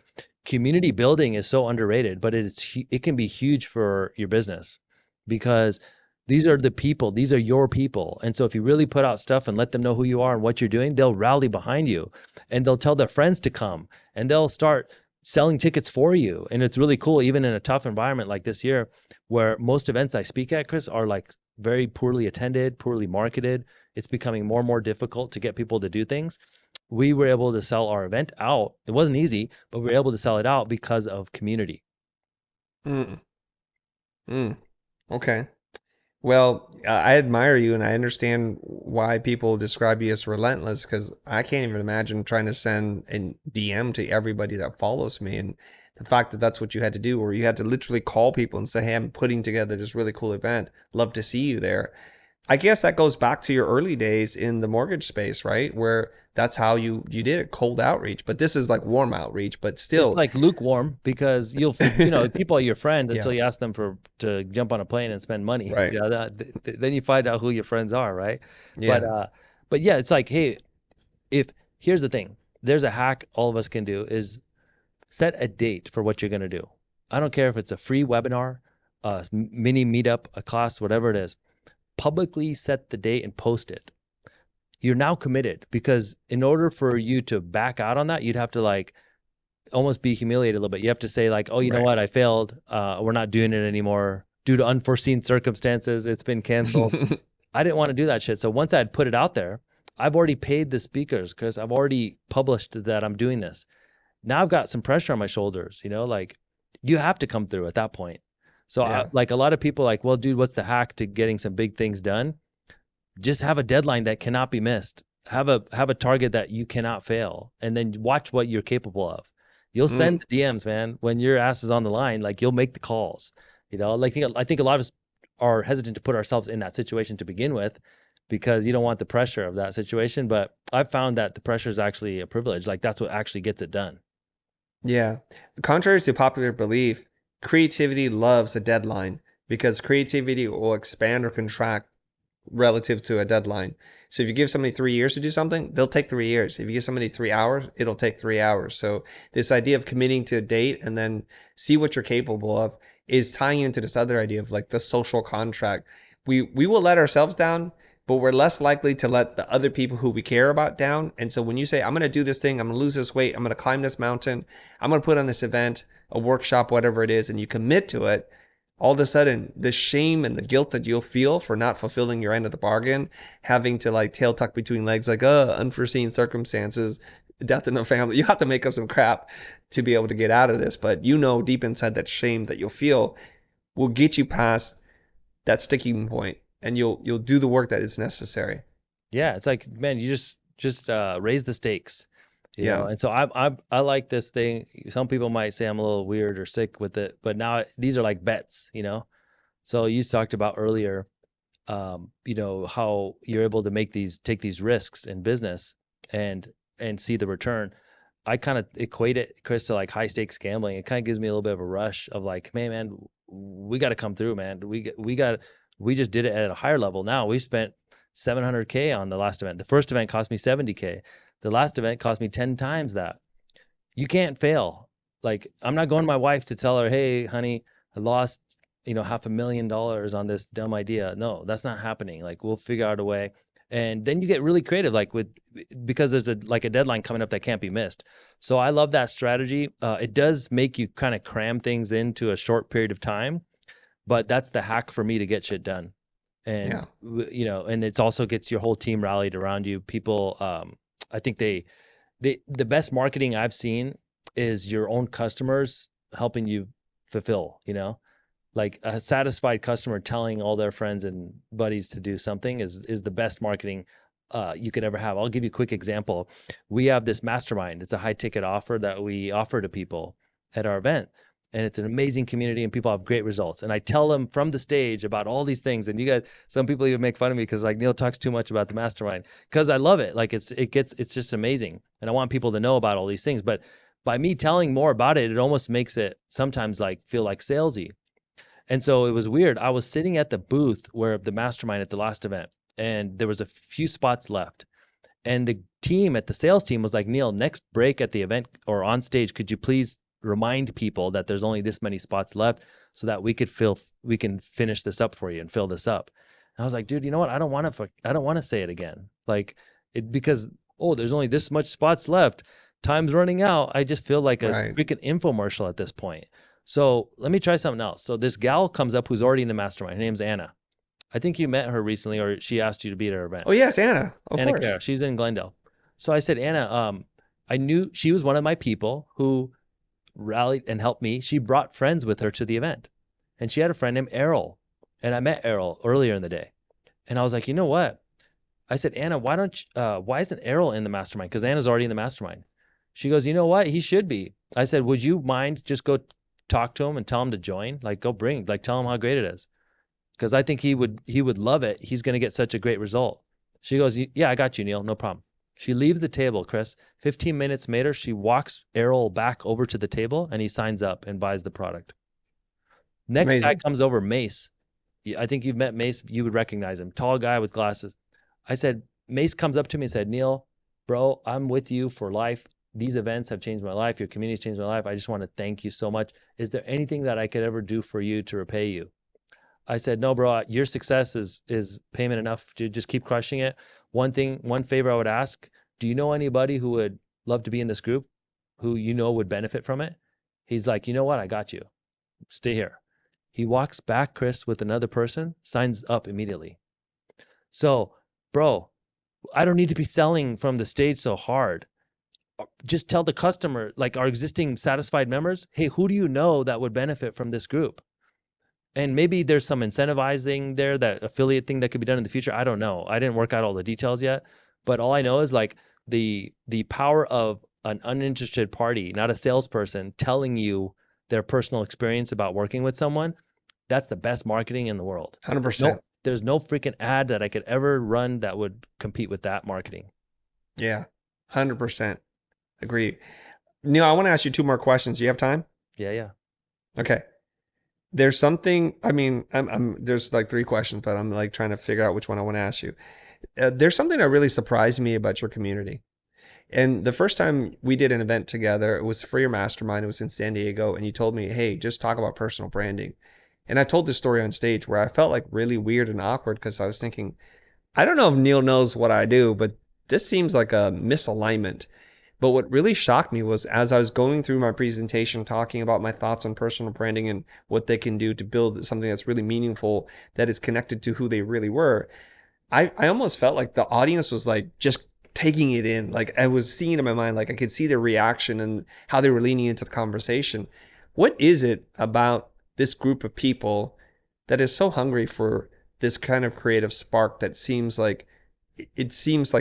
community building is so underrated, but it can be huge for your business because these are the people, these are your people. And so if you really put out stuff and let them know who you are and what you're doing, they'll rally behind you and they'll tell their friends to come and they'll start selling tickets for you. And it's really cool, even in a tough environment like this year, where most events I speak at, Chris, are like very poorly attended, poorly marketed. It's becoming more and more difficult to get people to do things. We were able to sell our event out. It wasn't easy, but we were able to sell it out because of community. Mm, okay. Well, I admire you and I understand why people describe you as relentless because I can't even imagine trying to send a DM to everybody that follows me. And the fact that that's what you had to do, or you had to literally call people and say, hey, I'm putting together this really cool event. Love to see you there. I guess that goes back to your early days in the mortgage space, right? Where that's how you did it, cold outreach. But this is like warm outreach, but It's still. like lukewarm because people are your friend Yeah, until you ask them to jump on a plane and spend money. right. Then you find out who your friends are, right? But Yeah. but yeah, it's like, hey, if here's the thing, there's a hack all of us can do is set a date for what you're going to do. I don't care if it's a free webinar, a mini meetup, a class, whatever it is. Publicly set the date and post it. You're now committed because in order for you to back out on that, you'd have to like almost be humiliated a little bit. You have to say like, oh, you know Right. what? I failed. We're not doing it anymore due to unforeseen circumstances. It's been canceled. I didn't want to do that shit. So once I had put it out there, I've already paid the speakers because I've already published that I'm doing this. Now I've got some pressure on my shoulders, like you have to come through at that point. So Yeah. like a lot of people like, well, dude, what's the hack to getting some big things done? Just have a deadline that cannot be missed. Have a target that you cannot fail, and then watch what you're capable of. You'll Mm, send the DMs, man, when your ass is on the line. Like you'll make the calls. Like I think a lot of us are hesitant to put ourselves in that situation to begin with, because you don't want the pressure of that situation. But I've found that the pressure is actually a privilege. Like that's what actually gets it done. yeah. Contrary to popular belief, creativity loves a deadline because creativity will expand or contract relative to a deadline. So if you give somebody 3 years to do something, they'll take 3 years. If you give somebody 3 hours, it'll take 3 hours. So this idea of committing to a date and then see what you're capable of is tying into this other idea of like the social contract. We will let ourselves down, but we're less likely to let the other people who we care about down. And so when you say, I'm going to do this thing, I'm going to lose this weight, I'm going to climb this mountain, I'm going to put on this event, a workshop, whatever it is, and you commit to it, all of a sudden the shame and the guilt that you'll feel for not fulfilling your end of the bargain, having to like tail tuck between legs, like, unforeseen circumstances, death in the family, you have to make up some crap to be able to get out of this. But deep inside that shame that you'll feel will get you past that sticking point and you'll do the work that is necessary. Yeah, it's like, man, you just raise the stakes, Yeah. And so I like this thing. Some people might say I'm a little weird or sick with it, but now these are like bets. So you talked about earlier, how you're able to take these risks in business and see the return. I kind of equate it, Chris, to like high stakes gambling. It kind of gives me a little bit of a rush of like, man, we got to come through, man. We just did it at a higher level. Now we spent 700K on the last event. The first event cost me 70K. The last event cost me 10 times that. You can't fail. Like, I'm not going to my wife to tell her, hey, honey, I lost, $500,000 on this dumb idea. No, that's not happening. Like, we'll figure out a way. And then you get really creative, like because there's a deadline coming up that can't be missed. So I love that strategy. It does make you kind of cram things into a short period of time, but that's the hack for me to get shit done. And, and it's also gets your whole team rallied around you. People, I think the best marketing I've seen is your own customers helping you fulfill, like a satisfied customer telling all their friends and buddies to do something is the best marketing you could ever have. I'll give you a quick example. We have this mastermind. It's a high ticket offer that we offer to people at our event. And it's an amazing community and people have great results. And I tell them from the stage about all these things. And you guys, some people even make fun of me because like Neel talks too much about the mastermind because I love it. Like it's just amazing. And I want people to know about all these things. But by me telling more about it, it almost makes it sometimes like feel like salesy. And so it was weird. I was sitting at the booth where the mastermind at the last event, and there was a few spots left. And the team at the sales team was like, Neel, next break at the event or on stage, could you please remind people that there's only this many spots left so that we can finish this up for you and fill this up. And I was like, dude, you know what? I don't want to say it again. Like because, there's only this much spots left. Time's running out. I just feel like a freaking infomercial at this point. So let me try something else. So this gal comes up who's already in the mastermind. Her name's Anna. I think you met her recently, or she asked you to be at her event. Oh yes, Anna. Of Anna course. Cara, she's in Glendale. So I said, Anna, I knew she was one of my people who rallied and helped me. She brought friends with her to the event, and she had a friend named Errol. And I met Errol earlier in the day, and I was like, you know what? I said, Anna, why isn't Errol in the mastermind? Because Anna's already in the mastermind. She goes, you know what? He should be. I said, would you mind just go talk to him and tell him to join? Like, tell him how great it is. Because I think he would love it. He's going to get such a great result. She goes, yeah, I got you, Neel. No problem. She leaves the table, Chris. 15 minutes later, she walks Errol back over to the table and he signs up and buys the product. Next guy comes over, Mace. I think you've met Mace. You would recognize him. Tall guy with glasses. I said, Mace comes up to me and said, Neel, bro, I'm with you for life. These events have changed my life. Your community changed my life. I just want to thank you so much. Is there anything that I could ever do for you to repay you? I said, no, bro, your success is payment enough to just keep crushing it. One favor I would ask, do you know anybody who would love to be in this group who would benefit from it? He's like, you know what? I got you. Stay here. He walks back, Chris, with another person, signs up immediately. So, bro, I don't need to be selling from the stage so hard. Just tell the customer, like our existing satisfied members, hey, who do you know that would benefit from this group? And maybe there's some incentivizing there, that affiliate thing that could be done in the future. I don't know. I didn't work out all the details yet, but all I know is like the power of an uninterested party, not a salesperson, telling you their personal experience about working with someone. That's the best marketing in the world. 100%. There's no freaking ad that I could ever run that would compete with that marketing. Yeah, 100%. Agree. Neel, I want to ask you two more questions. Do you have time? Yeah. Okay. There's something, there's like three questions, but I'm like trying to figure out which one I want to ask you. There's something that really surprised me about your community. And the first time we did an event together, it was for your mastermind. It was in San Diego. And you told me, hey, just talk about personal branding. And I told this story on stage where I felt like really weird and awkward because I was thinking, I don't know if Neel knows what I do, but this seems like a misalignment. But what really shocked me was as I was going through my presentation, talking about my thoughts on personal branding and what they can do to build something that's really meaningful, that is connected to who they really were, I almost felt like the audience was like just taking it in. Like I was seeing it in my mind, like I could see their reaction and how they were leaning into the conversation. What is it about this group of people that is so hungry for this kind of creative spark that seems like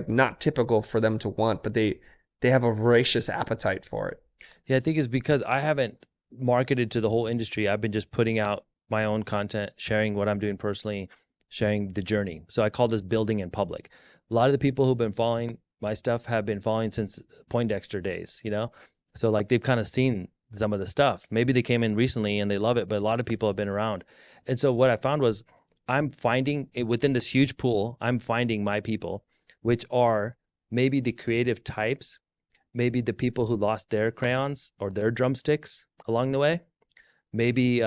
not typical for them to want, but they have a voracious appetite for it? Yeah, I think it's because I haven't marketed to the whole industry. I've been just putting out my own content, sharing what I'm doing personally, sharing the journey. So I call this building in public. A lot of the people who've been following my stuff have been following since Poindexter days, So like they've kind of seen some of the stuff. Maybe they came in recently and they love it, but a lot of people have been around. And so what I found was I'm finding within this huge pool, I'm finding my people, which are maybe the creative types, maybe the people who lost their crayons or their drumsticks along the way. Maybe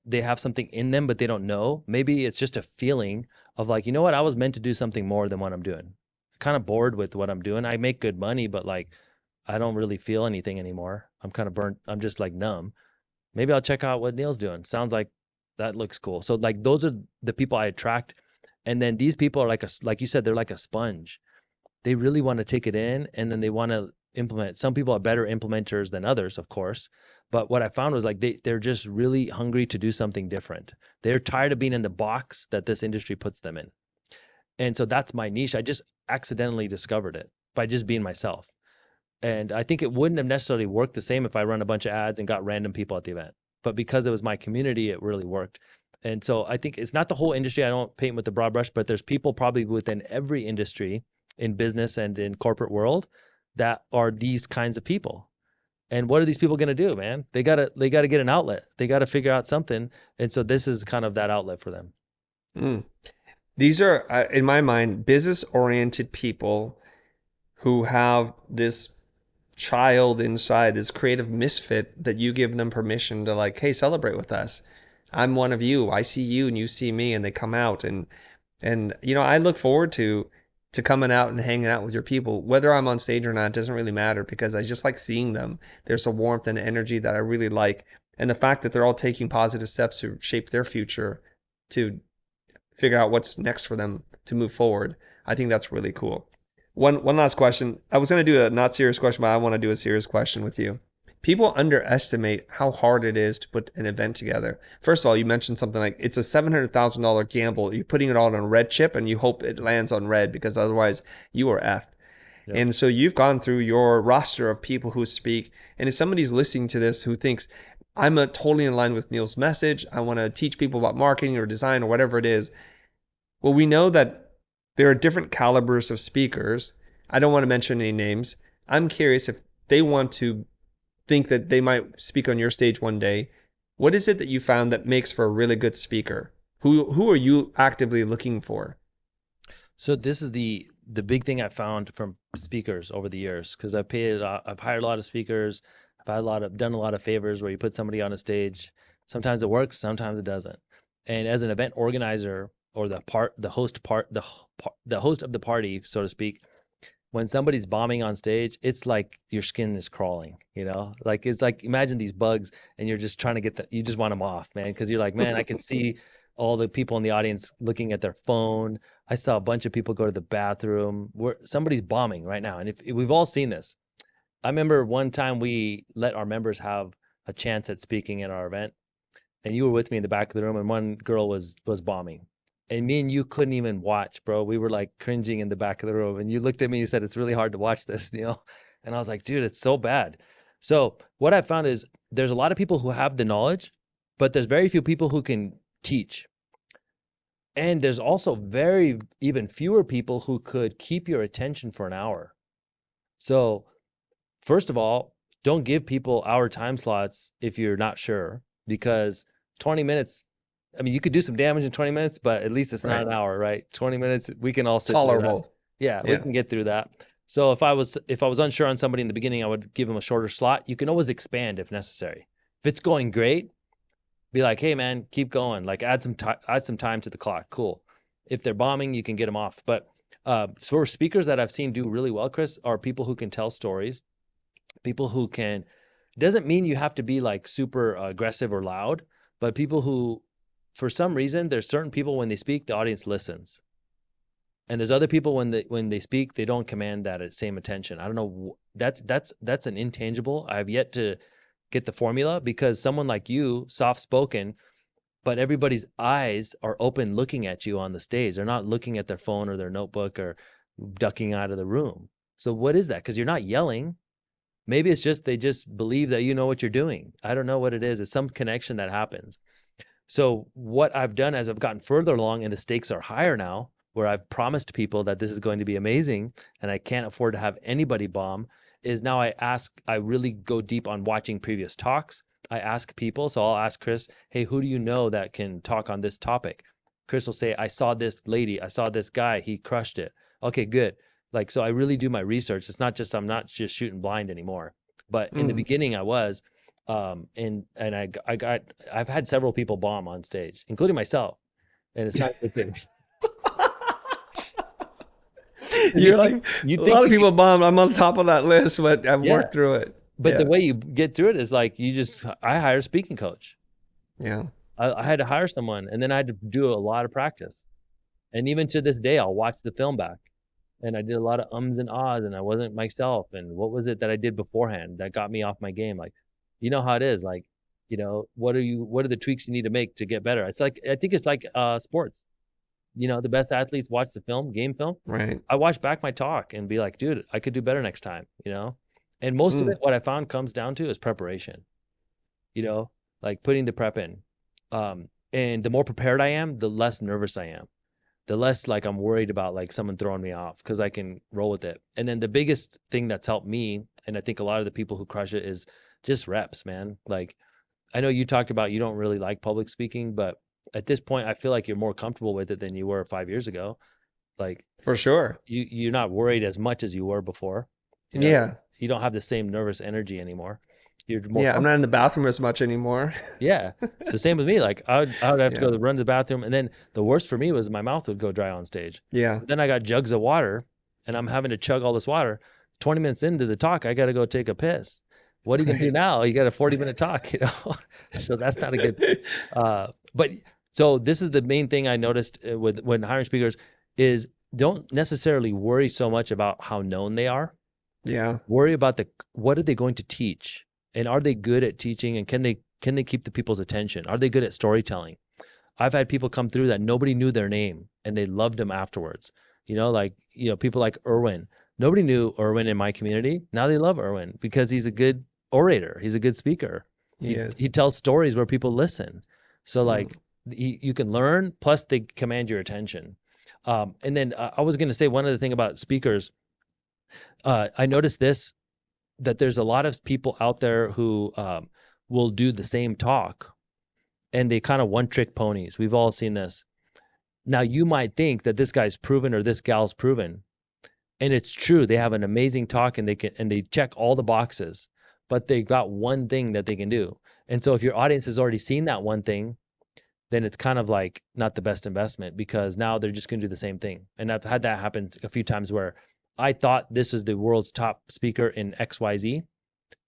they have something in them, but they don't know. Maybe it's just a feeling of like, you know what, I was meant to do something more than what I'm doing. Kind of bored with what I'm doing. I make good money, but like, I don't really feel anything anymore. I'm kind of burnt. I'm just like numb. Maybe I'll check out what Neil's doing. Sounds like that looks cool. So like those are the people I attract. And then these people are like you said, they're like a sponge. They really want to take it in and then they want to implement. Some people are better implementers than others, of course. But what I found was like they're just really hungry to do something different. They're tired of being in the box that this industry puts them in. And so that's my niche. I just accidentally discovered it by just being myself. And I think it wouldn't have necessarily worked the same if I run a bunch of ads and got random people at the event. But because it was my community, it really worked. And so I think it's not the whole industry. I don't paint with the broad brush, but there's people probably within every industry in business and in corporate world that are these kinds of people. And what are these people going to do, man? They got to get an outlet. They got to figure out something. And so this is kind of that outlet for them. Mm. These are, in my mind, business-oriented people who have this child inside, this creative misfit that you give them permission to like, hey, celebrate with us. I'm one of you. I see you and you see me, and they come out and you know, I look forward to coming out and hanging out with your people. Whether I'm on stage or not doesn't really matter because I just like seeing them. There's a warmth and energy that I really like. And the fact that they're all taking positive steps to shape their future, to figure out what's next for them to move forward, I think that's really cool. One last question. I was going to do a not serious question, but I want to do a serious question with you. People underestimate how hard it is to put an event together. First of all, you mentioned something like it's a $700,000 gamble. You're putting it all on a red chip and you hope it lands on red because otherwise you are effed. Yep. And so you've gone through your roster of people who speak. And if somebody's listening to this who thinks, I'm totally in line with Neel's message, I want to teach people about marketing or design or whatever it is. Well, we know that there are different calibers of speakers. I don't want to mention any names. I'm curious if they want to think that they might speak on your stage one day. What is it that you found that makes for a really good speaker? Who are you actively looking for? So this is the big thing I found from speakers over the years, because I've hired a lot of speakers. Done a lot of favors where you put somebody on a stage. Sometimes it works, sometimes it doesn't. And as an event organizer or the host of the party, so to speak, when somebody's bombing on stage, it's like your skin is crawling, you know? Like it's like imagine these bugs and you're just trying to you just want them off, man, because you're like, man, I can see all the people in the audience looking at their phone. I saw a bunch of people go to the bathroom where somebody's bombing right now. And if we've all seen this. I remember one time we let our members have a chance at speaking at our event, and you were with me in the back of the room, and one girl was bombing, and me and you couldn't even watch, bro. We were like cringing in the back of the room, and you looked at me and you said, "It's really hard to watch this," you know. And I was like, "Dude, it's so bad." So what I found is there's a lot of people who have the knowledge, but there's very few people who can teach. And there's also very even fewer people who could keep your attention for an hour. So first of all, don't give people hour time slots if you're not sure, because 20 minutes, I mean, you could do some damage in 20 minutes, but at least it's not an hour, right? 20 minutes, we can all sit through that. Tolerable. Yeah, we can get through that. So if I was unsure on somebody in the beginning, I would give them a shorter slot. You can always expand if necessary. If it's going great, be like, hey man, keep going. Like add some time to the clock. Cool. If they're bombing, you can get them off. But for speakers that I've seen do really well, Chris, are people who can tell stories. People who can, doesn't mean you have to be like super aggressive or loud, but people who, for some reason, there's certain people when they speak, the audience listens. And there's other people when they speak, they don't command that same attention. I don't know. That's an intangible. I have yet to get the formula, because someone like you, soft spoken, but everybody's eyes are open looking at you on the stage. They're not looking at their phone or their notebook or ducking out of the room. So what is that? Because you're not yelling. Maybe it's just they just believe that you know what you're doing. I don't know what it is. It's some connection that happens. So what I've done as I've gotten further along and the stakes are higher now, where I've promised people that this is going to be amazing and I can't afford to have anybody bomb, is now I really go deep on watching previous talks. I ask people, so I'll ask Chris, hey, who do you know that can talk on this topic? Chris will say, I saw this lady, I saw this guy, he crushed it. Okay, good. Like, so I really do my research. It's not just, I'm not just shooting blind anymore. But in the Mm. beginning I was, and I've had several people bomb on stage, including myself. And it's not a good thing. You You're think, like, you a think lot of you people bomb. I'm on top of that list, but I've yeah. worked through it. But the Yeah. way you get through it is like, I hire a speaking coach. Yeah. I had to hire someone, and then I had to do a lot of practice. And even to this day, I'll watch the film back, and I did a lot of ums and ahs, and I wasn't myself. And what was it that I did beforehand that got me off my game? Like, you know how it is. Like, what are the tweaks you need to make to get better? It's like, I think it's like sports. The best athletes watch the game film. Right. I watch back my talk and be like, dude, I could do better next time. And most of it, what I found comes down to is preparation, like putting the prep in. And the more prepared I am, the less nervous I am. The less like I'm worried about like someone throwing me off, because I can roll with it. And then the biggest thing that's helped me, and I think a lot of the people who crush it, is just reps, man. Like, I know you talked about you don't really like public speaking, but at this point, I feel like you're more comfortable with it than you were 5 years ago. Like, For sure. you're not worried as much as you were before. Yeah. You don't have the same nervous energy anymore. You're more Yeah. I'm comfortable. not in the bathroom as much anymore. Yeah. It's the same with me. Like, I would have to go Yeah. run to the bathroom. And then the worst for me was my mouth would go dry on stage. Yeah. So then I got jugs of water, and I'm having to chug all this water. 20 minutes into the talk, I got to go take a piss. What are you going to do now? You got a 40-minute talk. So that's not a good, but so this is the main thing I noticed when hiring speakers is, don't necessarily worry so much about how known they are. Yeah. Worry about what are they going to teach, and are they good at teaching, and can they keep the people's attention? Are they good at storytelling? I've had people come through that nobody knew their name, and they loved them afterwards. People like Erwin. Nobody knew Erwin in my community. Now they love Erwin because he's a good orator. He's a good speaker. He tells stories where people listen. So like, you can learn, plus they command your attention. And then I was going to say one other thing about speakers. I noticed that there's a lot of people out there who will do the same talk, and they kind of one-trick ponies. We've all seen this. Now, you might think that this guy's proven or this gal's proven, and it's true. They have an amazing talk, and they check all the boxes, but they got one thing that they can do. And so if your audience has already seen that one thing, then it's kind of like not the best investment, because now they're just going to do the same thing. And I've had that happen a few times where I thought this is the world's top speaker in XYZ,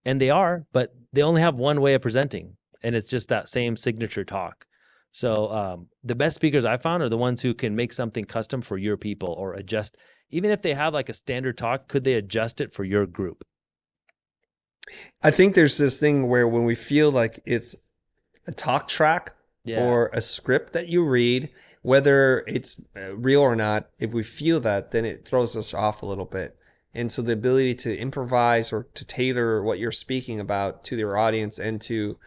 and they are, but they only have one way of presenting, and it's just that same signature talk. So the best speakers I found are the ones who can make something custom for your people, or adjust. Even if they have like a standard talk, could they adjust it for your group? I think there's this thing where when we feel like it's a talk track Yeah. or a script that you read, whether it's real or not, if we feel that, then it throws us off a little bit. And so the ability to improvise or to tailor what you're speaking about to your audience and to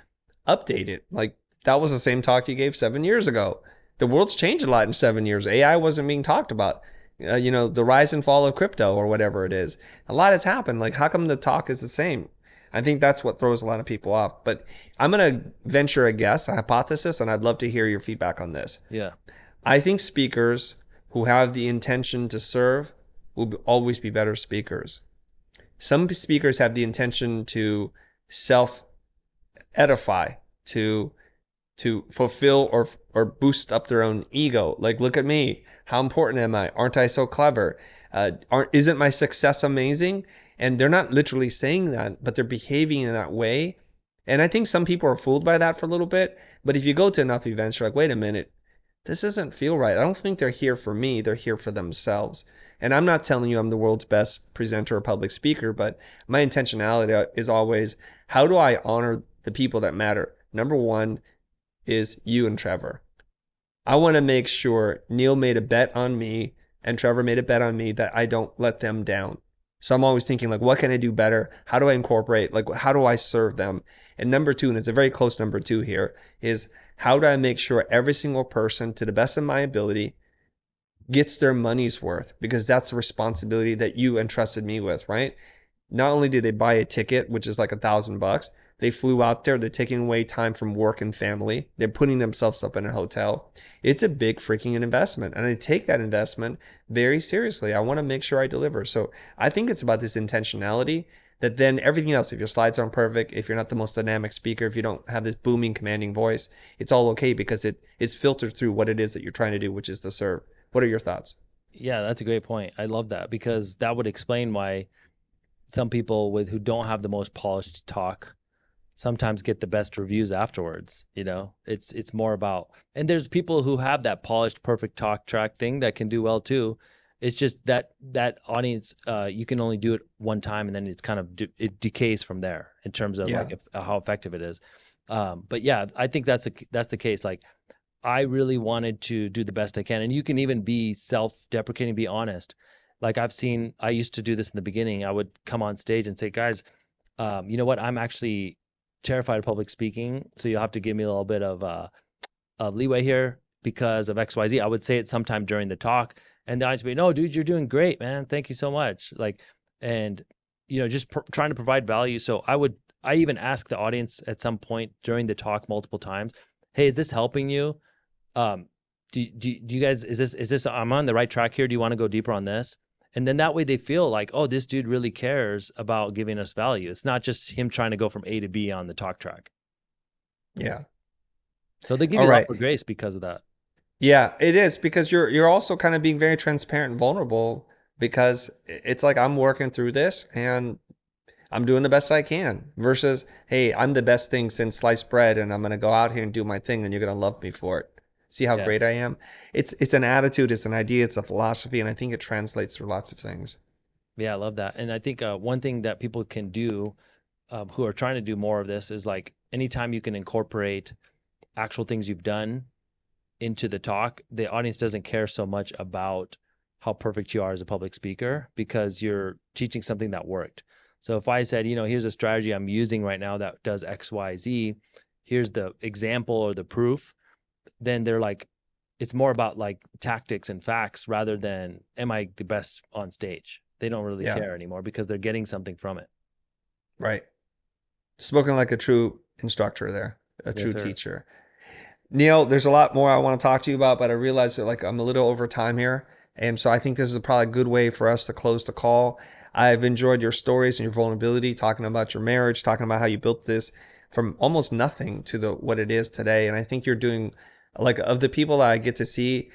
update it, like that was the same talk you gave 7 years ago. The world's changed a lot in 7 years. AI wasn't being talked about. The rise and fall of crypto or whatever it is. A lot has happened. Like, how come the talk is the same? I think that's what throws a lot of people off. But I'm going to venture a guess, a hypothesis, and I'd love to hear your feedback on this. Yeah. I think speakers who have the intention to serve will always be better speakers. Some speakers have the intention to self-edify, to fulfill or boost up their own ego. Like, look at me. How important am I? Aren't I so clever? Isn't my success amazing? And they're not literally saying that, but they're behaving in that way. And I think some people are fooled by that for a little bit. But if you go to enough events, you're like, wait a minute, this doesn't feel right. I don't think they're here for me. They're here for themselves. And I'm not telling you I'm the world's best presenter or public speaker, but my intentionality is always, how do I honor the people that matter? Number one is you and Trevor. I want to make sure Neel made a bet on me and Trevor made a bet on me that I don't let them down. So I'm always thinking, like, what can I do better? How do I incorporate? Like, how do I serve them? And number two, and it's a very close number two here, is how do I make sure every single person, to the best of my ability, gets their money's worth? Because that's the responsibility that you entrusted me with, right? Not only did they buy a ticket, which is like $1,000, They flew out there. They're taking away time from work and family. They're putting themselves up in a hotel. It's a big freaking investment. And I take that investment very seriously. I want to make sure I deliver. So I think it's about this intentionality that then everything else, if your slides aren't perfect, if you're not the most dynamic speaker, if you don't have this booming, commanding voice, it's all okay because it's filtered through what it is that you're trying to do, which is to serve. What are your thoughts? Yeah, that's a great point. I love that because that would explain why some people who don't have the most polished talk sometimes get the best reviews afterwards. It's more about, and there's people who have that polished, perfect talk track thing that can do well too. It's just that audience, you can only do it one time, and then it's kind of it decays from there in terms of like how effective it is. But yeah, I think that's the case. Like, I really wanted to do the best I can, and you can even be self-deprecating, be honest. Like I used to do this in the beginning. I would come on stage and say, guys, you know what? I'm actually terrified of public speaking, so you'll have to give me a little bit of leeway here because of XYZ. I would say it sometime during the talk, and the audience would be, no, dude, you're doing great, man. Thank you so much. Like, and just trying to provide value. So I even ask the audience at some point during the talk multiple times, hey, is this helping you? Do you guys, is this, I'm on the right track here? Do you want to go deeper on this? And then that way they feel like, oh, this dude really cares about giving us value. It's not just him trying to go from A to B on the talk track. Yeah. So they give you a lot of grace because of that. Yeah, it is, because you're also kind of being very transparent and vulnerable, because it's like, I'm working through this and I'm doing the best I can, versus, hey, I'm the best thing since sliced bread and I'm going to go out here and do my thing and you're going to love me for it. See how great I am? It's an attitude, it's an idea, it's a philosophy, and I think it translates through lots of things. Yeah, I love that. And I think one thing that people can do who are trying to do more of this is, like, anytime you can incorporate actual things you've done into the talk, the audience doesn't care so much about how perfect you are as a public speaker, because you're teaching something that worked. So if I said, here's a strategy I'm using right now that does X, Y, Z, here's the example or the proof, then they're like, it's more about like tactics and facts rather than, am I the best on stage? They don't really care anymore because they're getting something from it. Right. Spoken like a true instructor there, a true teacher. Neel, there's a lot more I want to talk to you about, but I realize that, like, I'm a little over time here. And so I think this is probably a good way for us to close the call. I've enjoyed your stories and your vulnerability, talking about your marriage, talking about how you built this from almost nothing to what it is today. And I think you're doing, like, of the people that I get to see,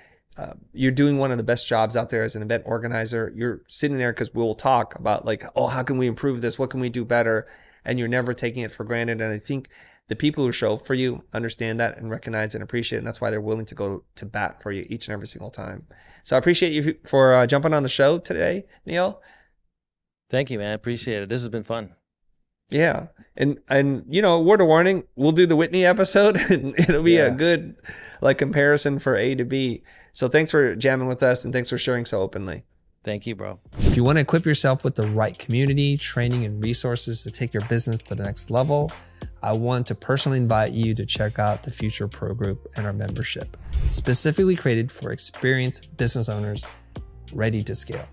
you're doing one of the best jobs out there as an event organizer. You're sitting there because we'll talk about, like, oh, how can we improve this? What can we do better? And you're never taking it for granted. And I think the people who show up for you understand that and recognize and appreciate it. And that's why they're willing to go to bat for you each and every single time. So I appreciate you for jumping on the show today, Neel. Thank you, man. Appreciate it. This has been fun. Yeah. And word of warning, we'll do the Whitney episode and it'll be a good, like, comparison for A to B. So thanks for jamming with us, and thanks for sharing so openly. Thank you, bro. If you want to equip yourself with the right community, training, and resources to take your business to the next level, I want to personally invite you to check out the Futur Pro Group and our membership, specifically created for experienced business owners ready to scale.